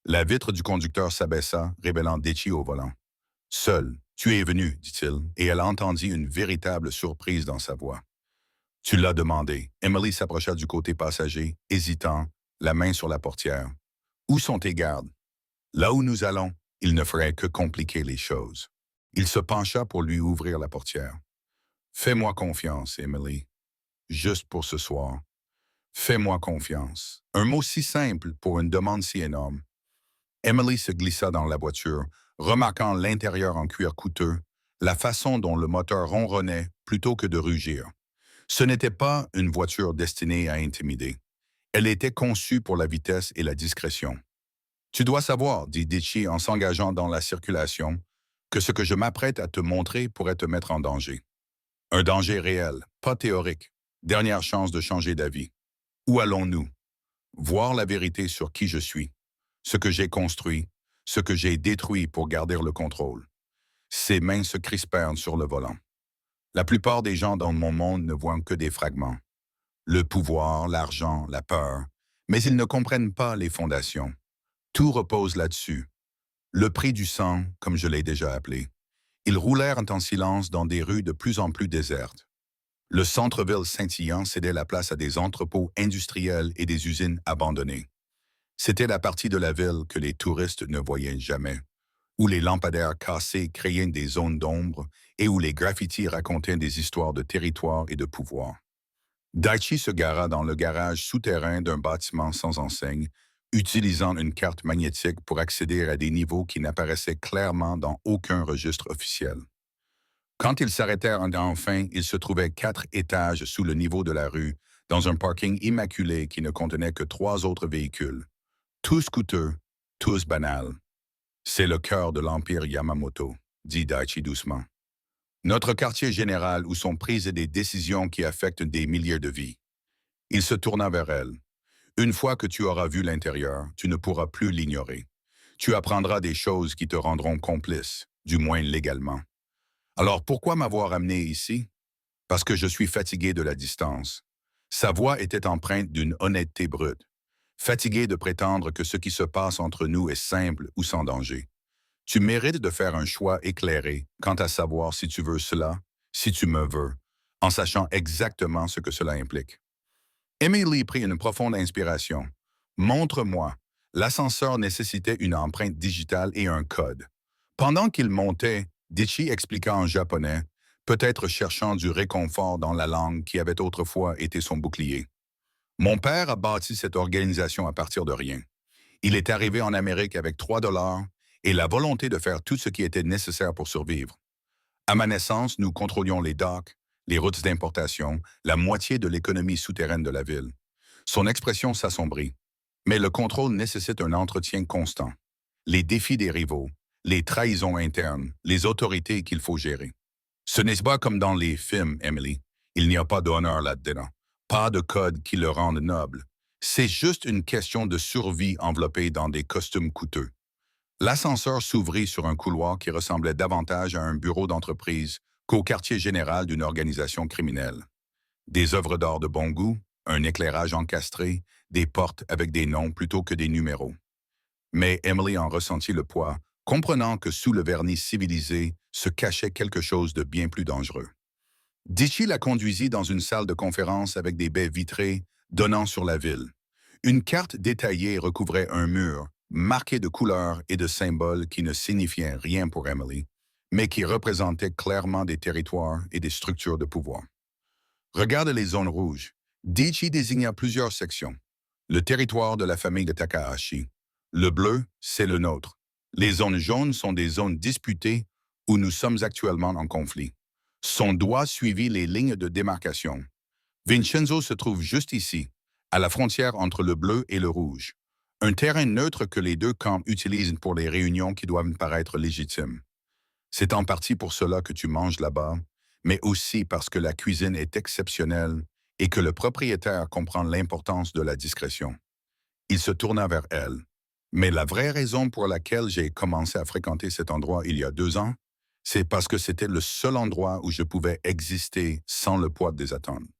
La vitre du conducteur s'abaissa, révélant Dichi au volant. « Seul, tu es venu, dit-il, et elle entendit une véritable surprise dans sa voix. « Tu l'as demandé. » Emily s'approcha du côté passager, hésitant, la main sur la portière. « Où sont tes gardes? » « Là où nous allons, il ne ferait que compliquer les choses. » Il se pencha pour lui ouvrir la portière. « Fais-moi confiance, Emily. Juste pour ce soir. Fais-moi confiance. Un mot si simple pour une demande si énorme. Emily se glissa dans la voiture, remarquant l'intérieur en cuir coûteux, la façon dont le moteur ronronnait plutôt que de rugir. Ce n'était pas une voiture destinée à intimider. Elle était conçue pour la vitesse et la discrétion. Tu dois savoir, dit Ditchy en s'engageant dans la circulation, que ce que je m'apprête à te montrer pourrait te mettre en danger. Un danger réel, pas théorique. Dernière chance de changer d'avis. Où allons-nous? Voir la vérité sur qui je suis, ce que j'ai construit, ce que j'ai détruit pour garder le contrôle. Ses mains se crispèrent sur le volant. La plupart des gens dans mon monde ne voient que des fragments. Le pouvoir, l'argent, la peur, mais ils ne comprennent pas les fondations. Tout repose là-dessus. Le prix du sang, comme je l'ai déjà appelé. Ils roulèrent en silence dans des rues de plus en plus désertes. Le centre-ville scintillant cédait la place à des entrepôts industriels et des usines abandonnées. C'était la partie de la ville que les touristes ne voyaient jamais, où les lampadaires cassés créaient des zones d'ombre et où les graffitis racontaient des histoires de territoire et de pouvoir. Daichi se gara dans le garage souterrain d'un bâtiment sans enseigne, utilisant une carte magnétique pour accéder à des niveaux qui n'apparaissaient clairement dans aucun registre officiel. Quand ils s'arrêtèrent enfin, ils se trouvaient 4 étages sous le niveau de la rue, dans un parking immaculé qui ne contenait que 3 autres véhicules. Tous coûteux, tous banals. C'est le cœur de l'Empire Yamamoto, dit Daichi doucement. Notre quartier général où sont prises des décisions qui affectent des milliers de vies. Il se tourna vers elle. Une fois que tu auras vu l'intérieur, tu ne pourras plus l'ignorer. Tu apprendras des choses qui te rendront complice, du moins légalement. Alors pourquoi m'avoir amené ici? Parce que je suis fatigué de la distance. Sa voix était empreinte d'une honnêteté brute. Fatigué de prétendre que ce qui se passe entre nous est simple ou sans danger. Tu mérites de faire un choix éclairé quant à savoir si tu veux cela, si tu me veux, en sachant exactement ce que cela implique. Emily prit une profonde inspiration. Montre-moi. L'ascenseur nécessitait une empreinte digitale et un code. Pendant qu'il montait, Ditchy expliqua en japonais, peut-être cherchant du réconfort dans la langue qui avait autrefois été son bouclier. Mon père a bâti cette organisation à partir de rien. Il est arrivé en Amérique avec 3 dollars et la volonté de faire tout ce qui était nécessaire pour survivre. À ma naissance, nous contrôlions les docks, les routes d'importation, la moitié de l'économie souterraine de la ville. Son expression s'assombrit. Mais le contrôle nécessite un entretien constant. Les défis des rivaux, les trahisons internes, les autorités qu'il faut gérer. Ce n'est pas comme dans les films, Emily. Il n'y a pas d'honneur là-dedans. Pas de code qui le rende noble. C'est juste une question de survie enveloppée dans des costumes coûteux. L'ascenseur s'ouvrit sur un couloir qui ressemblait davantage à un bureau d'entreprise qu'au quartier général d'une organisation criminelle. Des œuvres d'art de bon goût, un éclairage encastré, des portes avec des noms plutôt que des numéros. Mais Emily en ressentit le poids, comprenant que sous le vernis civilisé se cachait quelque chose de bien plus dangereux. Ditchy la conduisit dans une salle de conférence avec des baies vitrées donnant sur la ville. Une carte détaillée recouvrait un mur, marqué de couleurs et de symboles qui ne signifiaient rien pour Emily, mais qui représentaient clairement des territoires et des structures de pouvoir. Regarde les zones rouges. Ditchy désigna plusieurs sections. Le territoire de la famille de Takahashi. Le bleu, c'est le nôtre. Les zones jaunes sont des zones disputées où nous sommes actuellement en conflit. Son doigt suivit les lignes de démarcation. Vincenzo se trouve juste ici, à la frontière entre le bleu et le rouge. Un terrain neutre que les deux camps utilisent pour les réunions qui doivent paraître légitimes. C'est en partie pour cela que tu manges là-bas, mais aussi parce que la cuisine est exceptionnelle et que le propriétaire comprend l'importance de la discrétion. Il se tourna vers elle. Mais la vraie raison pour laquelle j'ai commencé à fréquenter cet endroit il y a 2 ans, c'est parce que c'était le seul endroit où je pouvais exister sans le poids des attentes,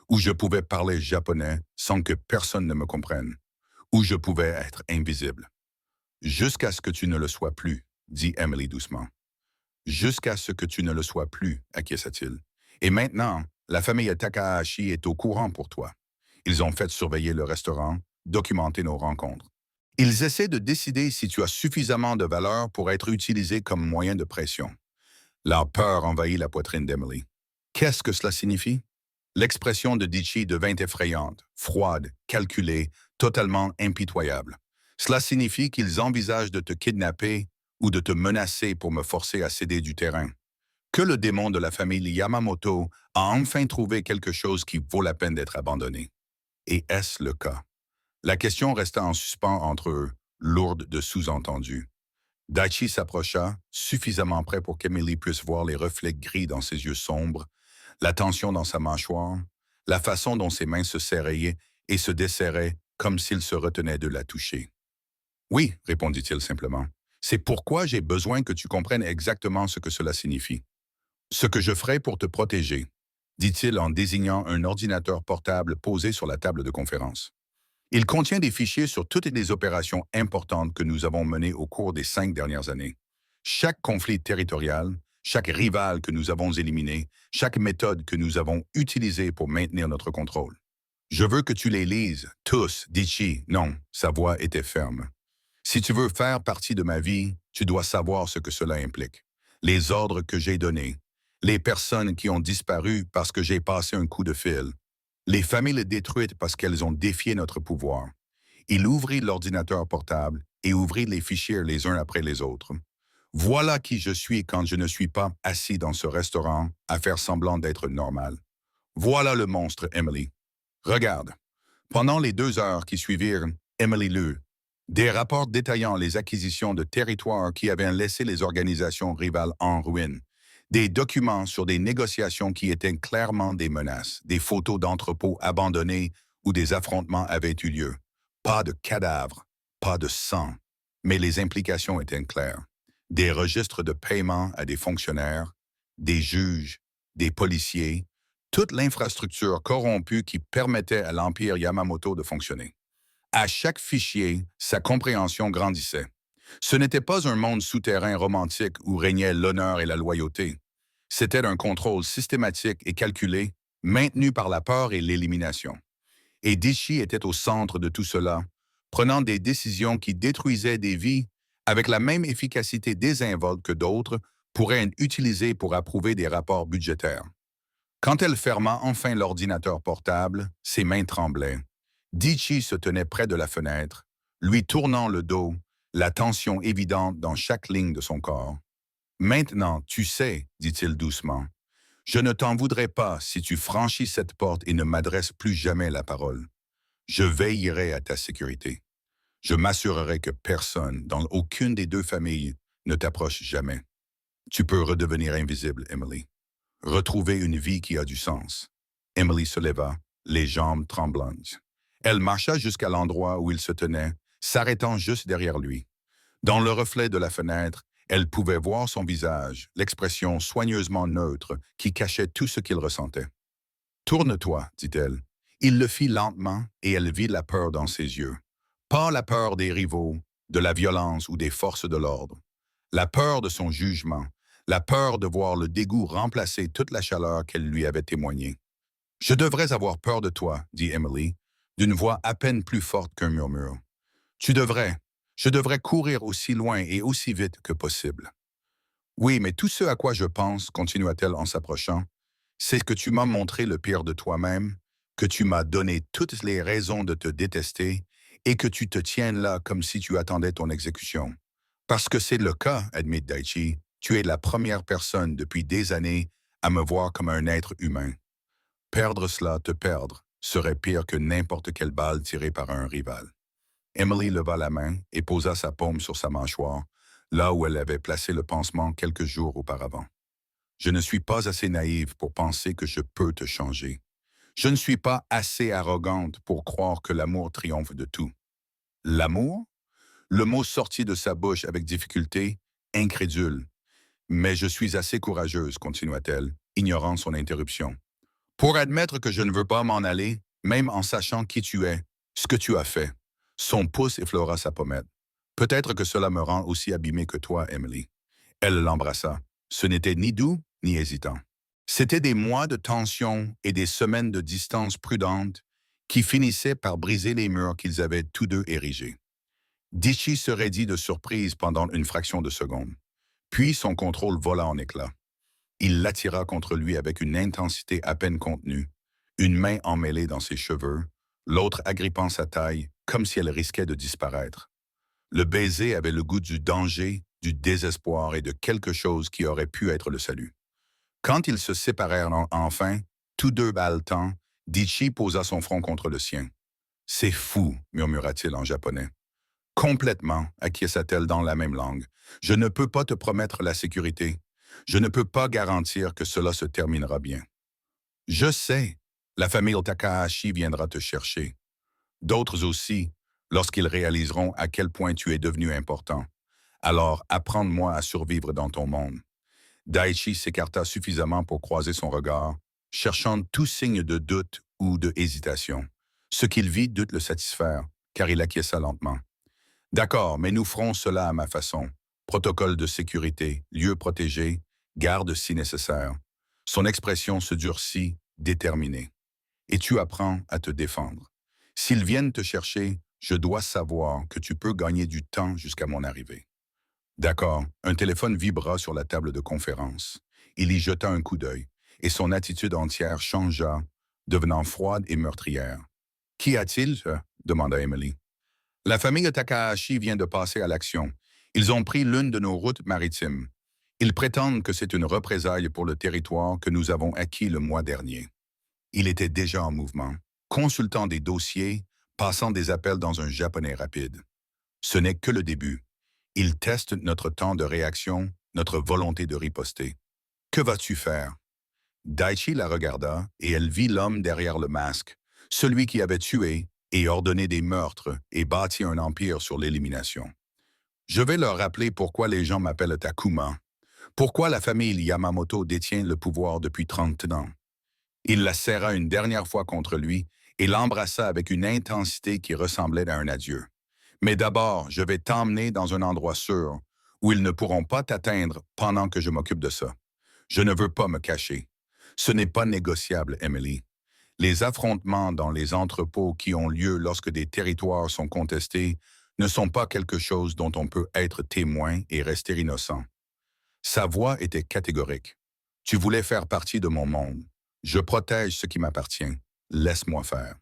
où je pouvais parler japonais sans que personne ne me comprenne, où je pouvais être invisible. Jusqu'à ce que tu ne le sois plus, dit Emily doucement. Jusqu'à ce que tu ne le sois plus, acquiesça-t-il. Et maintenant, la famille Takahashi est au courant pour toi. Ils ont fait surveiller le restaurant, documenter nos rencontres. Ils essaient de décider si tu as suffisamment de valeur pour être utilisé comme moyen de pression. La peur envahit la poitrine d'Emily. Qu'est-ce que cela signifie? L'expression de Ditchy devint effrayante, froide, calculée, totalement impitoyable. Cela signifie qu'ils envisagent de te kidnapper ou de te menacer pour me forcer à céder du terrain. Que le démon de la famille Yamamoto a enfin trouvé quelque chose qui vaut la peine d'être abandonné. Et est-ce le cas? La question resta en suspens entre eux, lourde de sous-entendus. Daichi s'approcha, suffisamment près pour qu'Emily puisse voir les reflets gris dans ses yeux sombres, la tension dans sa mâchoire, la façon dont ses mains se serraient et se desserraient comme s'il se retenait de la toucher. Oui, répondit-il simplement. C'est pourquoi j'ai besoin que tu comprennes exactement ce que cela signifie. Ce que je ferai pour te protéger, dit-il en désignant un ordinateur portable posé sur la table de conférence. Il contient des fichiers sur toutes les opérations importantes que nous avons menées au cours des 5 dernières années. Chaque conflit territorial, chaque rival que nous avons éliminé, chaque méthode que nous avons utilisée pour maintenir notre contrôle. Je veux que tu les lises, tous, Ditchy. Non, sa voix était ferme. Si tu veux faire partie de ma vie, tu dois savoir ce que cela implique. Les ordres que j'ai donnés, les personnes qui ont disparu parce que j'ai passé un coup de fil, les familles détruites parce qu'elles ont défié notre pouvoir. Il ouvrit l'ordinateur portable et ouvrit les fichiers les uns après les autres. Voilà qui je suis quand je ne suis pas assis dans ce restaurant à faire semblant d'être normal. Voilà le monstre, Emily. Regarde. Pendant les 2 heures qui suivirent, Emily lut des rapports détaillant les acquisitions de territoires qui avaient laissé les organisations rivales en ruine, des documents sur des négociations qui étaient clairement des menaces, des photos d'entrepôts abandonnés où des affrontements avaient eu lieu. Pas de cadavres, pas de sang, mais les implications étaient claires. Des registres de paiement à des fonctionnaires, des juges, des policiers, toute l'infrastructure corrompue qui permettait à l'Empire Yamamoto de fonctionner. À chaque fichier, sa compréhension grandissait. Ce n'était pas un monde souterrain romantique où régnait l'honneur et la loyauté. C'était un contrôle systématique et calculé, maintenu par la peur et l'élimination. Et Ditchy était au centre de tout cela, prenant des décisions qui détruisaient des vies avec la même efficacité désinvolte que d'autres pourraient être utilisées pour approuver des rapports budgétaires. Quand elle ferma enfin l'ordinateur portable, ses mains tremblaient. Ditchy se tenait près de la fenêtre, lui tournant le dos, la tension évidente dans chaque ligne de son corps. Maintenant, tu sais, dit-il doucement, je ne t'en voudrais pas si tu franchis cette porte et ne m'adresses plus jamais la parole. Je veillerai à ta sécurité. Je m'assurerai que personne, dans aucune des 2 familles, ne t'approche jamais. Tu peux redevenir invisible, Emily. Retrouver une vie qui a du sens. Emily se leva, les jambes tremblantes. Elle marcha jusqu'à l'endroit où il se tenait, s'arrêtant juste derrière lui. Dans le reflet de la fenêtre, elle pouvait voir son visage, l'expression soigneusement neutre qui cachait tout ce qu'il ressentait. « Tourne-toi, dit-elle. » Il le fit lentement et elle vit la peur dans ses yeux. Pas la peur des rivaux, de la violence ou des forces de l'ordre. La peur de son jugement, la peur de voir le dégoût remplacer toute la chaleur qu'elle lui avait témoignée. « Je devrais avoir peur de toi, dit Emily, d'une voix à peine plus forte qu'un murmure. Tu devrais. Je devrais courir aussi loin et aussi vite que possible. Oui, mais tout ce à quoi je pense, continua-t-elle en s'approchant, c'est que tu m'as montré le pire de toi-même, que tu m'as donné toutes les raisons de te détester et que tu te tiennes là comme si tu attendais ton exécution. Parce que c'est le cas, admet Daichi, tu es la première personne depuis des années à me voir comme un être humain. Perdre cela, te perdre, serait pire que n'importe quelle balle tirée par un rival. Emily leva la main et posa sa paume sur sa mâchoire, là où elle avait placé le pansement quelques jours auparavant. Je ne suis pas assez naïve pour penser que je peux te changer. Je ne suis pas assez arrogante pour croire que l'amour triomphe de tout. L'amour? Le mot sortit de sa bouche avec difficulté, incrédule. Mais je suis assez courageuse, continua-t-elle, ignorant son interruption. Pour admettre que je ne veux pas m'en aller, même en sachant qui tu es, ce que tu as fait. Son pouce effleura sa pommette. Peut-être que cela me rend aussi abîmée que toi, Emily. Elle l'embrassa. Ce n'était ni doux ni hésitant. C'étaient des mois de tension et des semaines de distance prudente qui finissaient par briser les murs qu'ils avaient tous deux érigés. Ditchy se raidit de surprise pendant une fraction de seconde. Puis son contrôle vola en éclats. Il l'attira contre lui avec une intensité à peine contenue, une main emmêlée dans ses cheveux, l'autre agrippant sa taille comme si elle risquait de disparaître. Le baiser avait le goût du danger, du désespoir et de quelque chose qui aurait pu être le salut. Quand ils se séparèrent enfin, tous deux haletants, Dichi posa son front contre le sien. « C'est fou, murmura-t-il en japonais. « Complètement, acquiesça-t-elle dans la même langue. Je ne peux pas te promettre la sécurité. Je ne peux pas garantir que cela se terminera bien. Je sais, la famille Takahashi viendra te chercher. D'autres aussi, lorsqu'ils réaliseront à quel point tu es devenu important. Alors, apprends-moi à survivre dans ton monde. » Daichi s'écarta suffisamment pour croiser son regard, cherchant tout signe de doute ou de hésitation. Ce qu'il vit dut le satisfaire, car il acquiesça lentement. « D'accord, mais nous ferons cela à ma façon. Protocole de sécurité, lieu protégé, garde si nécessaire. » Son expression se durcit, déterminée. « Et tu apprends à te défendre. S'ils viennent te chercher, je dois savoir que tu peux gagner du temps jusqu'à mon arrivée. » D'accord, un téléphone vibra sur la table de conférence. Il y jeta un coup d'œil, et son attitude entière changea, devenant froide et meurtrière. « Qu'y a-t-il » demanda Emily. « La famille Takahashi vient de passer à l'action. Ils ont pris l'une de nos routes maritimes. Ils prétendent que c'est une représaille pour le territoire que nous avons acquis le mois dernier. » Il était déjà en mouvement, consultant des dossiers, passant des appels dans un japonais rapide. Ce n'est que le début. Il teste notre temps de réaction, notre volonté de riposter. « Que vas-tu faire ?» Daichi la regarda et elle vit l'homme derrière le masque, celui qui avait tué et ordonné des meurtres et bâti un empire sur l'élimination. « Je vais leur rappeler pourquoi les gens m'appellent Takuma, pourquoi la famille Yamamoto détient le pouvoir depuis 30 ans. » Il la serra une dernière fois contre lui et l'embrassa avec une intensité qui ressemblait à un adieu. « Mais d'abord, je vais t'emmener dans un endroit sûr, où ils ne pourront pas t'atteindre pendant que je m'occupe de ça. Je ne veux pas me cacher. Ce n'est pas négociable, Emily. Les affrontements dans les entrepôts qui ont lieu lorsque des territoires sont contestés ne sont pas quelque chose dont on peut être témoin et rester innocent. » Sa voix était catégorique. « Tu voulais faire partie de mon monde. Je protège ce qui m'appartient. Laisse-moi faire. »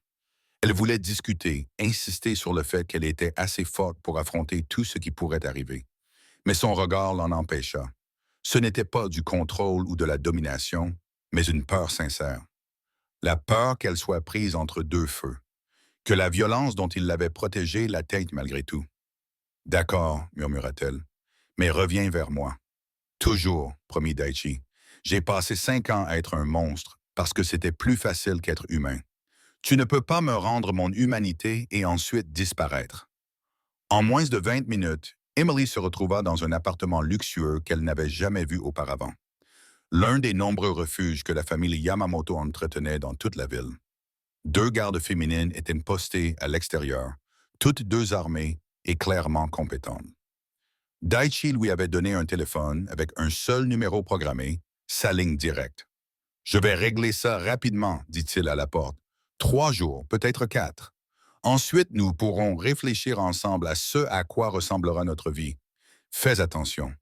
Elle voulait discuter, insister sur le fait qu'elle était assez forte pour affronter tout ce qui pourrait arriver. Mais son regard l'en empêcha. Ce n'était pas du contrôle ou de la domination, mais une peur sincère. La peur qu'elle soit prise entre deux feux, que la violence dont il l'avait protégée l'atteigne malgré tout. « D'accord, murmura-t-elle, mais reviens vers moi. »« Toujours, promit Daichi. J'ai passé 5 ans à être un monstre parce que c'était plus facile qu'être humain. Tu ne peux pas me rendre mon humanité et ensuite disparaître. » En moins de 20 minutes, Emily se retrouva dans un appartement luxueux qu'elle n'avait jamais vu auparavant. L'un des nombreux refuges que la famille Yamamoto entretenait dans toute la ville. 2 gardes féminines étaient postées à l'extérieur, toutes 2 armées et clairement compétentes. Daichi lui avait donné un téléphone avec un seul numéro programmé, sa ligne directe. « Je vais régler ça rapidement, dit-il à la porte. 3 jours, peut-être 4. Ensuite, nous pourrons réfléchir ensemble à ce à quoi ressemblera notre vie. Fais attention. »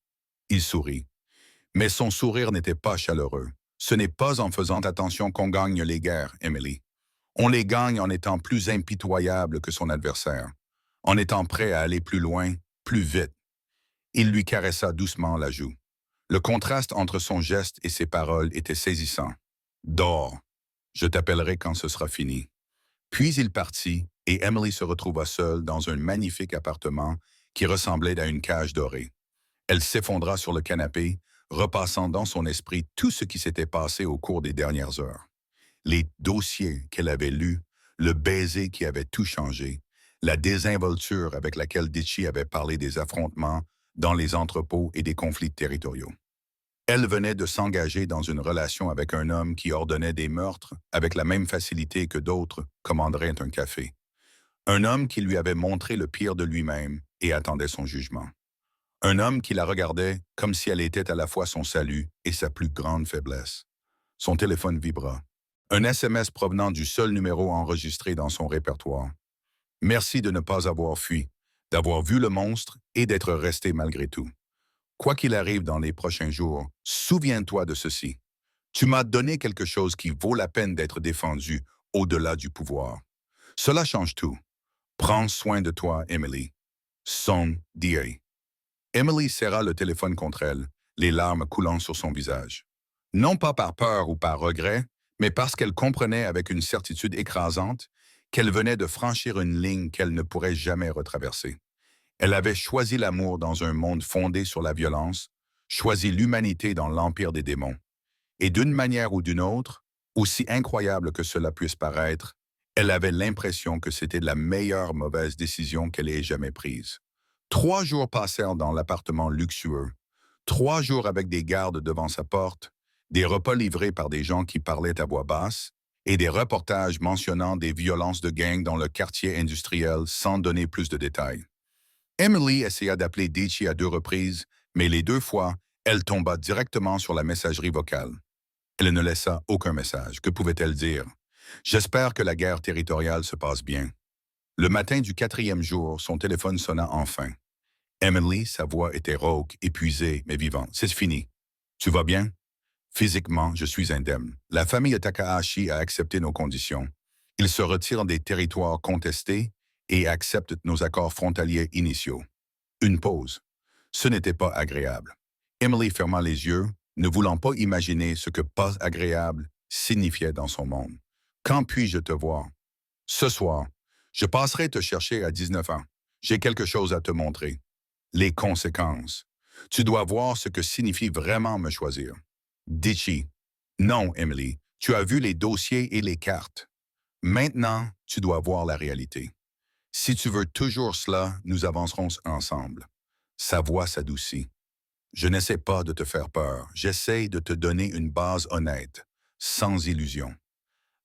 Il sourit. Mais son sourire n'était pas chaleureux. Ce n'est pas en faisant attention qu'on gagne les guerres, Emily. On les gagne en étant plus impitoyable que son adversaire, en étant prêt à aller plus loin, plus vite. Il lui caressa doucement la joue. Le contraste entre son geste et ses paroles était saisissant. « Dors. Je t'appellerai quand ce sera fini. » Puis il partit et Emily se retrouva seule dans un magnifique appartement qui ressemblait à une cage dorée. Elle s'effondra sur le canapé, repassant dans son esprit tout ce qui s'était passé au cours des dernières heures. Les dossiers qu'elle avait lus, le baiser qui avait tout changé, la désinvolture avec laquelle Dichi avait parlé des affrontements dans les entrepôts et des conflits territoriaux. Elle venait de s'engager dans une relation avec un homme qui ordonnait des meurtres avec la même facilité que d'autres commanderaient un café. Un homme qui lui avait montré le pire de lui-même et attendait son jugement. Un homme qui la regardait comme si elle était à la fois son salut et sa plus grande faiblesse. Son téléphone vibra. Un SMS provenant du seul numéro enregistré dans son répertoire. « Merci de ne pas avoir fui, d'avoir vu le monstre et d'être resté malgré tout. Quoi qu'il arrive dans les prochains jours, souviens-toi de ceci. Tu m'as donné quelque chose qui vaut la peine d'être défendu au-delà du pouvoir. Cela change tout. Prends soin de toi, Emily. Son D.A. Emily serra le téléphone contre elle, les larmes coulant sur son visage. Non pas par peur ou par regret, mais parce qu'elle comprenait avec une certitude écrasante qu'elle venait de franchir une ligne qu'elle ne pourrait jamais retraverser. Elle avait choisi l'amour dans un monde fondé sur la violence, choisi l'humanité dans l'empire des démons. Et d'une manière ou d'une autre, aussi incroyable que cela puisse paraître, elle avait l'impression que c'était la meilleure mauvaise décision qu'elle ait jamais prise. 3 jours passèrent dans l'appartement luxueux. 3 jours avec des gardes devant sa porte, des repas livrés par des gens qui parlaient à voix basse, et des reportages mentionnant des violences de gang dans le quartier industriel sans donner plus de détails. Emily essaya d'appeler Dichi à 2 reprises, mais les 2 fois, elle tomba directement sur la messagerie vocale. Elle ne laissa aucun message. Que pouvait-elle dire? J'espère que la guerre territoriale se passe bien. Le matin du 4e jour, son téléphone sonna enfin. Emily, sa voix était rauque, épuisée, mais vivante. C'est fini. Tu vas bien? Physiquement, je suis indemne. La famille Takahashi a accepté nos conditions. Ils se retirent des territoires contestés et acceptent nos accords frontaliers initiaux. Une pause. Ce n'était pas agréable. Emily ferma les yeux, ne voulant pas imaginer ce que pas agréable signifiait dans son monde. Quand puis-je te voir? Ce soir. Je passerai te chercher à 19 ans. J'ai quelque chose à te montrer. Les conséquences. Tu dois voir ce que signifie vraiment me choisir. Dichi. Non, Emily. Tu as vu les dossiers et les cartes. Maintenant, tu dois voir la réalité. Si tu veux toujours cela, nous avancerons ensemble. Sa voix s'adoucit. Je n'essaie pas de te faire peur. J'essaie de te donner une base honnête, sans illusion.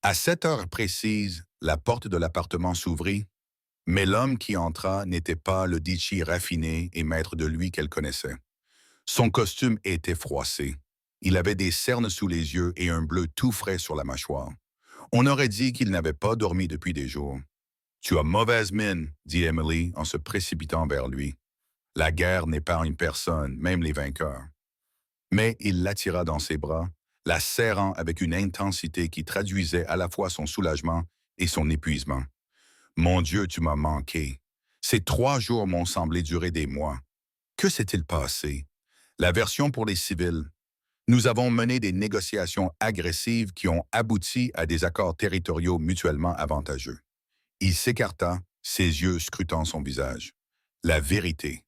À 7 heures précises, la porte de l'appartement s'ouvrit, mais l'homme qui entra n'était pas le Dichi raffiné et maître de lui qu'elle connaissait. Son costume était froissé. Il avait des cernes sous les yeux et un bleu tout frais sur la mâchoire. On aurait dit qu'il n'avait pas dormi depuis des jours. « Tu as mauvaise mine, » dit Emily en se précipitant vers lui. La guerre n'épargne personne, même les vainqueurs. Mais il l'attira dans ses bras, la serrant avec une intensité qui traduisait à la fois son soulagement et son épuisement. « Mon Dieu, tu m'as manqué. Ces 3 jours m'ont semblé durer des mois. Que s'est-il passé? La version pour les civils. Nous avons mené des négociations agressives qui ont abouti à des accords territoriaux mutuellement avantageux. » Il s'écarta, ses yeux scrutant son visage. La vérité.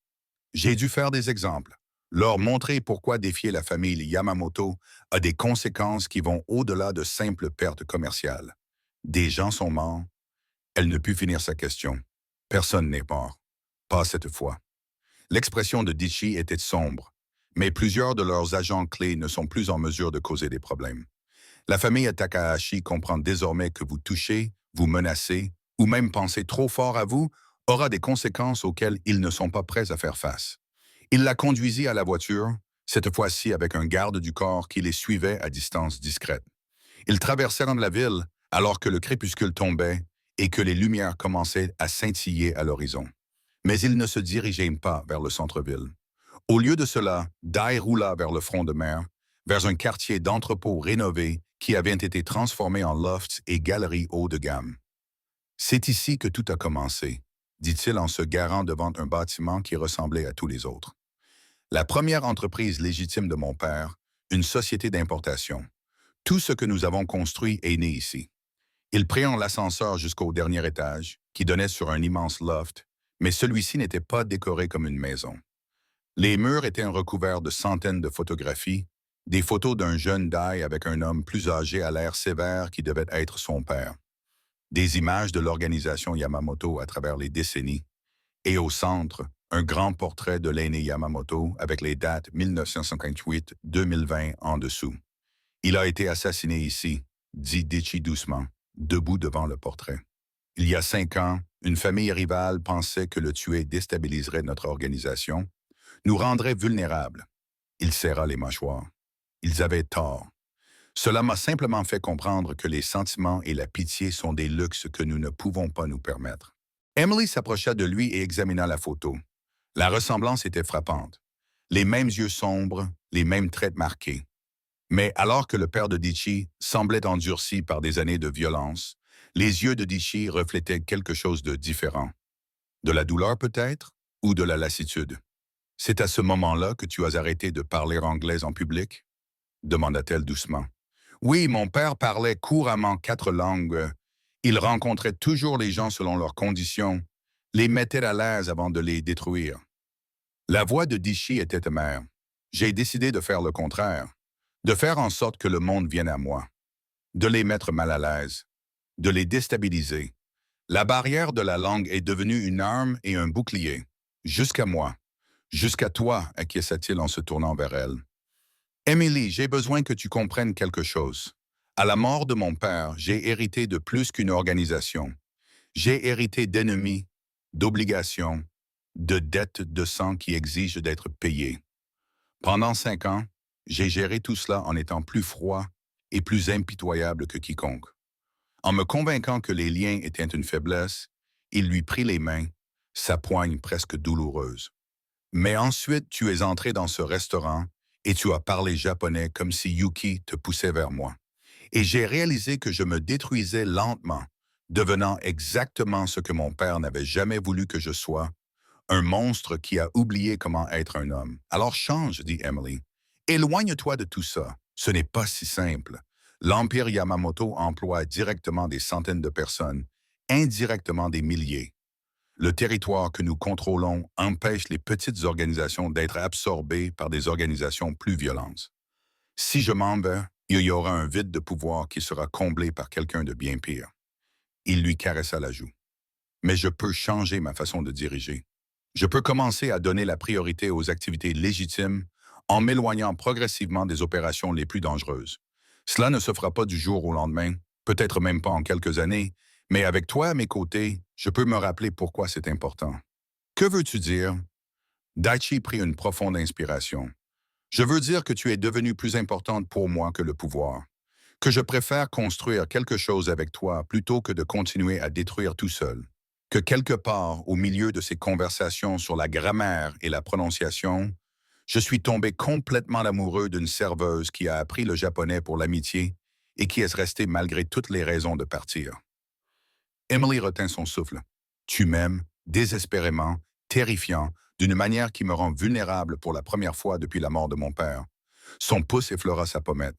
J'ai dû faire des exemples, leur montrer pourquoi défier la famille Yamamoto a des conséquences qui vont au-delà de simples pertes commerciales. Des gens sont morts. Elle ne put finir sa question. Personne n'est mort. Pas cette fois. L'expression de Dichi était sombre, mais plusieurs de leurs agents clés ne sont plus en mesure de causer des problèmes. La famille Takahashi comprend désormais que vous touchez, vous menacez, ou même pensez trop fort à vous, aura des conséquences auxquelles ils ne sont pas prêts à faire face. Il la conduisit à la voiture, cette fois-ci avec un garde du corps qui les suivait à distance discrète. Ils traversèrent la ville alors que le crépuscule tombait et que les lumières commençaient à scintiller à l'horizon. Mais ils ne se dirigeaient pas vers le centre-ville. Au lieu de cela, Dai roula vers le front de mer, vers un quartier d'entrepôts rénové qui avait été transformé en lofts et galeries haut de gamme. « C'est ici que tout a commencé », dit-il en se garant devant un bâtiment qui ressemblait à tous les autres. La première entreprise légitime de mon père, une société d'importation. Tout ce que nous avons construit est né ici. Ils prirent l'ascenseur jusqu'au dernier étage, qui donnait sur un immense loft, mais celui-ci n'était pas décoré comme une maison. Les murs étaient recouverts de centaines de photographies, des photos d'un jeune Dai avec un homme plus âgé à l'air sévère qui devait être son père. Des images de l'organisation Yamamoto à travers les décennies, et au centre, un grand portrait de l'aîné Yamamoto avec les dates 1958-2020 en dessous. Il a été assassiné ici, dit Dichi doucement, debout devant le portrait. Il y a 5 ans, une famille rivale pensait que le tuer déstabiliserait notre organisation, nous rendrait vulnérables. Il serra les mâchoires. Ils avaient tort. Cela m'a simplement fait comprendre que les sentiments et la pitié sont des luxes que nous ne pouvons pas nous permettre. Emily s'approcha de lui et examina la photo. La ressemblance était frappante. Les mêmes yeux sombres, les mêmes traits marqués. Mais alors que le père de Dichi semblait endurci par des années de violence, les yeux de Dichi reflétaient quelque chose de différent. De la douleur peut-être, ou de la lassitude. C'est à ce moment-là que tu as arrêté de parler anglais en public? Demanda-t-elle doucement. Oui, mon père parlait couramment 4 langues. Il rencontrait toujours les gens selon leurs conditions, les mettait à l'aise avant de les détruire. La voix de Dichi était amère. J'ai décidé de faire le contraire, de faire en sorte que le monde vienne à moi, de les mettre mal à l'aise, de les déstabiliser. La barrière de la langue est devenue une arme et un bouclier. Jusqu'à moi, jusqu'à toi, acquiesça-t-il en se tournant vers elle. Emily, j'ai besoin que tu comprennes quelque chose. À la mort de mon père, j'ai hérité de plus qu'une organisation. J'ai hérité d'ennemis, d'obligations, de dettes de sang qui exigent d'être payées. Pendant 5 ans, j'ai géré tout cela en étant plus froid et plus impitoyable que quiconque. En me convainquant que les liens étaient une faiblesse, il lui prit les mains, sa poigne presque douloureuse. Mais ensuite, tu es entré dans ce restaurant et tu as parlé japonais comme si Yuki te poussait vers moi. Et j'ai réalisé que je me détruisais lentement, devenant exactement ce que mon père n'avait jamais voulu que je sois, un monstre qui a oublié comment être un homme. Alors change, dit Emily. Éloigne-toi de tout ça. Ce n'est pas si simple. L'Empire Yamamoto emploie directement des centaines de personnes, indirectement des milliers. Le territoire que nous contrôlons empêche les petites organisations d'être absorbées par des organisations plus violentes. Si je m'en vais, il y aura un vide de pouvoir qui sera comblé par quelqu'un de bien pire. Il lui caressa la joue. Mais je peux changer ma façon de diriger. Je peux commencer à donner la priorité aux activités légitimes en m'éloignant progressivement des opérations les plus dangereuses. Cela ne se fera pas du jour au lendemain, peut-être même pas en quelques années, mais avec toi à mes côtés, je peux me rappeler pourquoi c'est important. Que veux-tu dire? Daichi prit une profonde inspiration. Je veux dire que tu es devenue plus importante pour moi que le pouvoir, que je préfère construire quelque chose avec toi plutôt que de continuer à détruire tout seul, que quelque part au milieu de ces conversations sur la grammaire et la prononciation, je suis tombé complètement amoureux d'une serveuse qui a appris le japonais pour l'amitié et qui est restée malgré toutes les raisons de partir. Emily retint son souffle. Tu m'aimes, désespérément, terrifiant, d'une manière qui me rend vulnérable pour la première fois depuis la mort de mon père. Son pouce effleura sa pommette.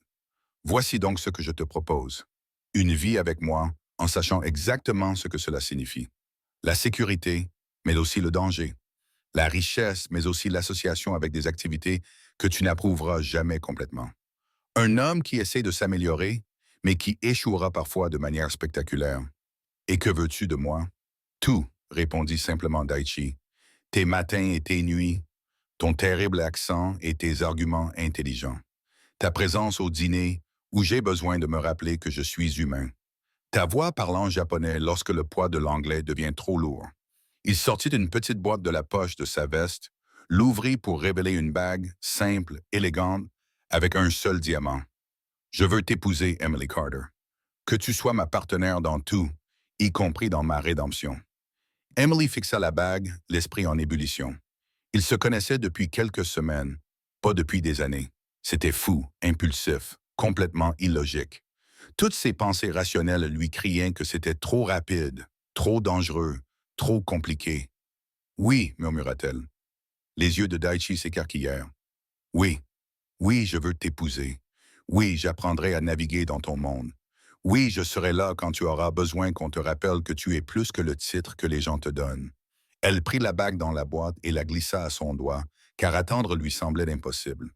Voici donc ce que je te propose. Une vie avec moi, en sachant exactement ce que cela signifie. La sécurité, mais aussi le danger. La richesse, mais aussi l'association avec des activités que tu n'approuveras jamais complètement. Un homme qui essaie de s'améliorer, mais qui échouera parfois de manière spectaculaire. Et que veux-tu de moi? Tout, répondit simplement Daichi. Tes matins et tes nuits, ton terrible accent et tes arguments intelligents. Ta présence au dîner, où j'ai besoin de me rappeler que je suis humain. Ta voix parlant japonais lorsque le poids de l'anglais devient trop lourd. Il sortit une petite boîte de la poche de sa veste, l'ouvrit pour révéler une bague, simple, élégante, avec un seul diamant. Je veux t'épouser, Emily Carter. Que tu sois ma partenaire dans tout, y compris dans ma rédemption. Emily fixa la bague, l'esprit en ébullition. Ils se connaissaient depuis quelques semaines, pas depuis des années. C'était fou, impulsif, complètement illogique. Toutes ses pensées rationnelles lui criaient que c'était trop rapide, trop dangereux, trop compliqué. Oui, murmura-t-elle. Les yeux de Daichi s'écarquillèrent. Oui, oui, je veux t'épouser. Oui, j'apprendrai à naviguer dans ton monde. Oui, je serai là quand tu auras besoin qu'on te rappelle que tu es plus que le titre que les gens te donnent. Elle prit la bague dans la boîte et la glissa à son doigt, car attendre lui semblait impossible.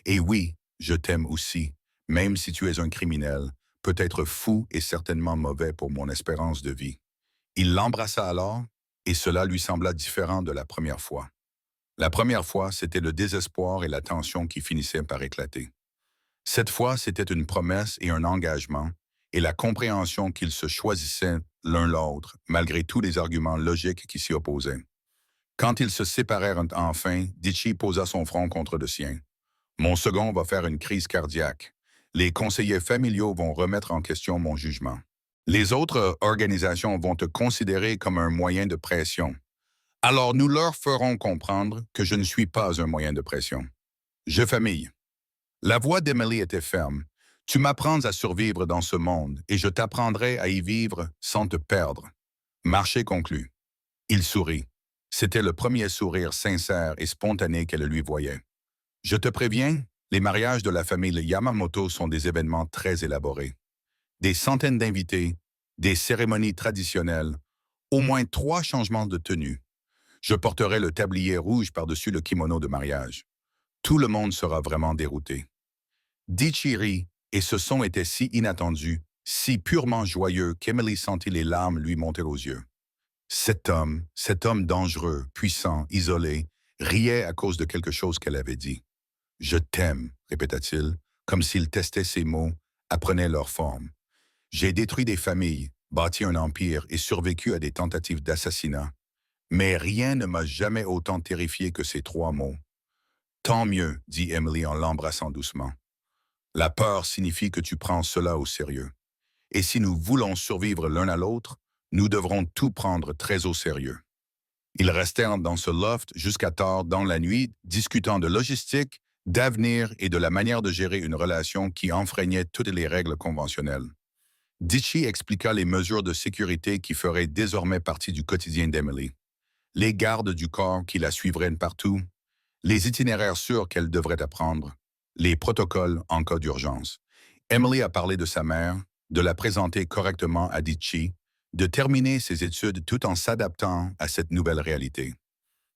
Et oui, je t'aime aussi, même si tu es un criminel, peut-être fou et certainement mauvais pour mon espérance de vie. Il l'embrassa alors, et cela lui sembla différent de la première fois. La première fois, c'était le désespoir et la tension qui finissaient par éclater. Cette fois, c'était une promesse et un engagement, et la compréhension qu'ils se choisissaient l'un l'autre, malgré tous les arguments logiques qui s'y opposaient. Quand ils se séparèrent enfin, Dichi posa son front contre le sien. Mon second va faire une crise cardiaque. Les conseillers familiaux vont remettre en question mon jugement. Les autres organisations vont te considérer comme un moyen de pression. Alors nous leur ferons comprendre que je ne suis pas un moyen de pression. Je famille. La voix d'Emily était ferme. Tu m'apprends à survivre dans ce monde et je t'apprendrai à y vivre sans te perdre. Marché conclu. Il sourit. C'était le premier sourire sincère et spontané qu'elle lui voyait. Je te préviens, les mariages de la famille Yamamoto sont des événements très élaborés. Des centaines d'invités, des cérémonies traditionnelles, au moins 3 changements de tenue. Je porterai le tablier rouge par-dessus le kimono de mariage. Tout le monde sera vraiment dérouté. Dichi rit, et ce son était si inattendu, si purement joyeux qu'Emily sentit les larmes lui monter aux yeux. Cet homme dangereux, puissant, isolé, riait à cause de quelque chose qu'elle avait dit. « Je t'aime », répéta-t-il, comme s'il testait ses mots, apprenait leur forme. « J'ai détruit des familles, bâti un empire et survécu à des tentatives d'assassinat. Mais rien ne m'a jamais autant terrifié que ces 3 mots. »« Tant mieux », dit Emily en l'embrassant doucement. « La peur signifie que tu prends cela au sérieux. Et si nous voulons survivre l'un à l'autre, nous devrons tout prendre très au sérieux. » Ils restèrent dans ce loft jusqu'à tard dans la nuit, discutant de logistique, d'avenir et de la manière de gérer une relation qui enfreignait toutes les règles conventionnelles. Dichi expliqua les mesures de sécurité qui feraient désormais partie du quotidien d'Emily. Les gardes du corps qui la suivraient partout, les itinéraires sûrs qu'elle devrait apprendre, les protocoles en cas d'urgence. Emily a parlé de sa mère, de la présenter correctement à Dichi, de terminer ses études tout en s'adaptant à cette nouvelle réalité.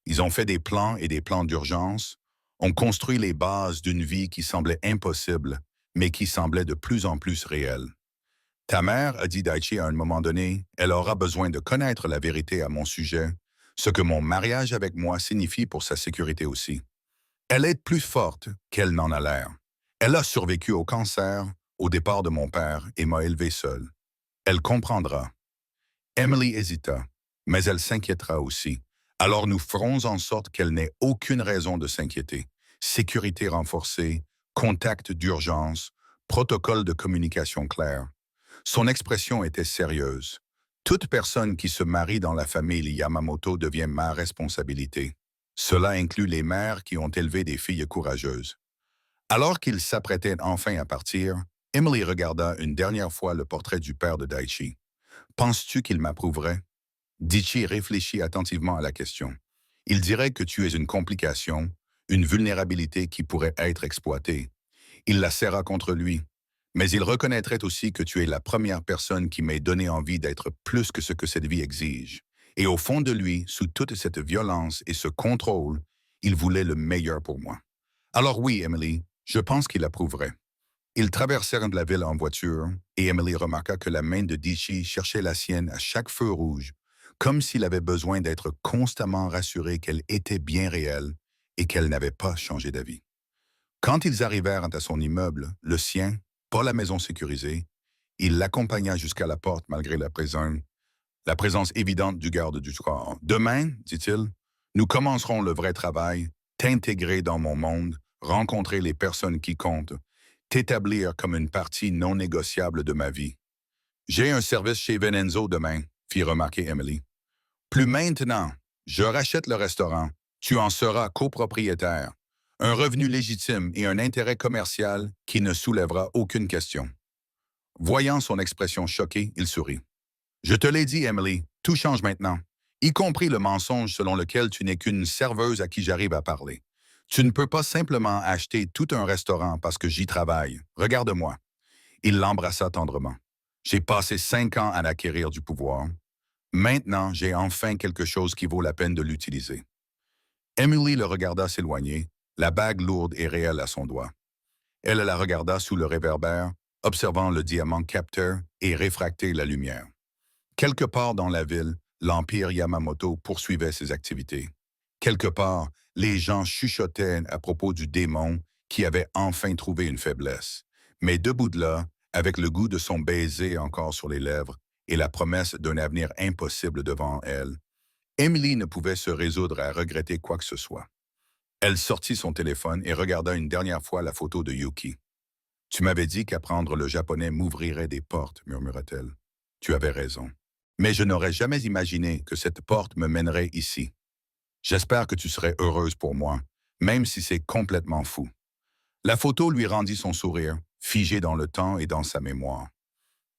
Ils ont fait des plans et des plans d'urgence, ont construit les bases d'une vie qui semblait impossible, mais qui semblait de plus en plus réelle. Ta mère, a dit Daichi à un moment donné, elle aura besoin de connaître la vérité à mon sujet, ce que mon mariage avec moi signifie pour sa sécurité aussi. Elle est plus forte qu'elle n'en a l'air. Elle a survécu au cancer, au départ de mon père et m'a élevé seule. Elle comprendra. Emily hésita, mais elle s'inquiétera aussi. Alors nous ferons en sorte qu'elle n'ait aucune raison de s'inquiéter. Sécurité renforcée, contact d'urgence, protocole de communication clair. Son expression était sérieuse. Toute personne qui se marie dans la famille Yamamoto devient ma responsabilité. Cela inclut les mères qui ont élevé des filles courageuses. Alors qu'il s'apprêtait enfin à partir, Emily regarda une dernière fois le portrait du père de Daichi. « Penses-tu qu'il m'approuverait » Dichi réfléchit attentivement à la question. « Il dirait que tu es une complication, une vulnérabilité qui pourrait être exploitée. Il la serra contre lui. Mais il reconnaîtrait aussi que tu es la première personne qui m'ait donné envie d'être plus que ce que cette vie exige. Et au fond de lui, sous toute cette violence et ce contrôle, il voulait le meilleur pour moi. Alors oui, Emily, je pense qu'il approuverait. » Ils traversèrent la ville en voiture, et Emily remarqua que la main de Dichi cherchait la sienne à chaque feu rouge, comme s'il avait besoin d'être constamment rassuré qu'elle était bien réelle et qu'elle n'avait pas changé d'avis. Quand ils arrivèrent à son immeuble, le sien, pas la maison sécurisée, il l'accompagna jusqu'à la porte malgré la présence évidente du garde du corps. « Demain, dit-il, nous commencerons le vrai travail, t'intégrer dans mon monde, rencontrer les personnes qui comptent, t'établir comme une partie non négociable de ma vie. J'ai un service chez Venenzo demain, fit remarquer Emily. Plus maintenant, je rachète le restaurant, tu en seras copropriétaire. Un revenu légitime et un intérêt commercial qui ne soulèvera aucune question. » Voyant son expression choquée, il sourit. « Je te l'ai dit, Emily, tout change maintenant, y compris le mensonge selon lequel tu n'es qu'une serveuse à qui j'arrive à parler. Tu ne peux pas simplement acheter tout un restaurant parce que j'y travaille. Regarde-moi. » Il l'embrassa tendrement. « J'ai passé 5 ans à acquérir du pouvoir. Maintenant, j'ai enfin quelque chose qui vaut la peine de l'utiliser. » Emily le regarda s'éloigner, la bague lourde et réelle à son doigt. Elle la regarda sous le réverbère, observant le diamant capteur et réfracter la lumière. Quelque part dans la ville, l'Empire Yamamoto poursuivait ses activités. Quelque part, les gens chuchotaient à propos du démon qui avait enfin trouvé une faiblesse. Mais debout de là, avec le goût de son baiser encore sur les lèvres et la promesse d'un avenir impossible devant elle, Emily ne pouvait se résoudre à regretter quoi que ce soit. Elle sortit son téléphone et regarda une dernière fois la photo de Yuki. « Tu m'avais dit qu'apprendre le japonais m'ouvrirait des portes, murmura-t-elle. Tu avais raison. Mais je n'aurais jamais imaginé que cette porte me mènerait ici. J'espère que tu serais heureuse pour moi, même si c'est complètement fou. » La photo lui rendit son sourire, figé dans le temps et dans sa mémoire.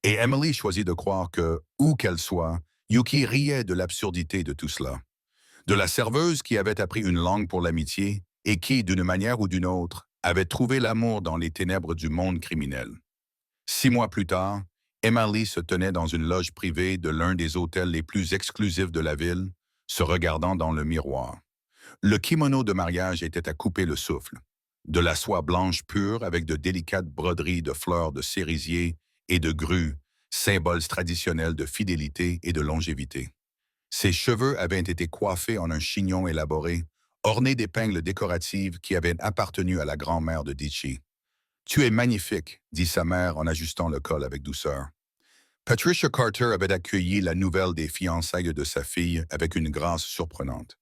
Et Emily choisit de croire que, où qu'elle soit, Yuki riait de l'absurdité de tout cela. De la serveuse qui avait appris une langue pour l'amitié et qui, d'une manière ou d'une autre, avait trouvé l'amour dans les ténèbres du monde criminel. 6 mois plus tard, Emily se tenait dans une loge privée de l'un des hôtels les plus exclusifs de la ville, se regardant dans le miroir. Le kimono de mariage était à couper le souffle. De la soie blanche pure avec de délicates broderies de fleurs de cerisier et de grues, symboles traditionnels de fidélité et de longévité. Ses cheveux avaient été coiffés en un chignon élaboré, orné d'épingles décoratives qui avaient appartenu à la grand-mère de Dichi. « Tu es magnifique », dit sa mère en ajustant le col avec douceur. Patricia Carter avait accueilli la nouvelle des fiançailles de sa fille avec une grâce surprenante.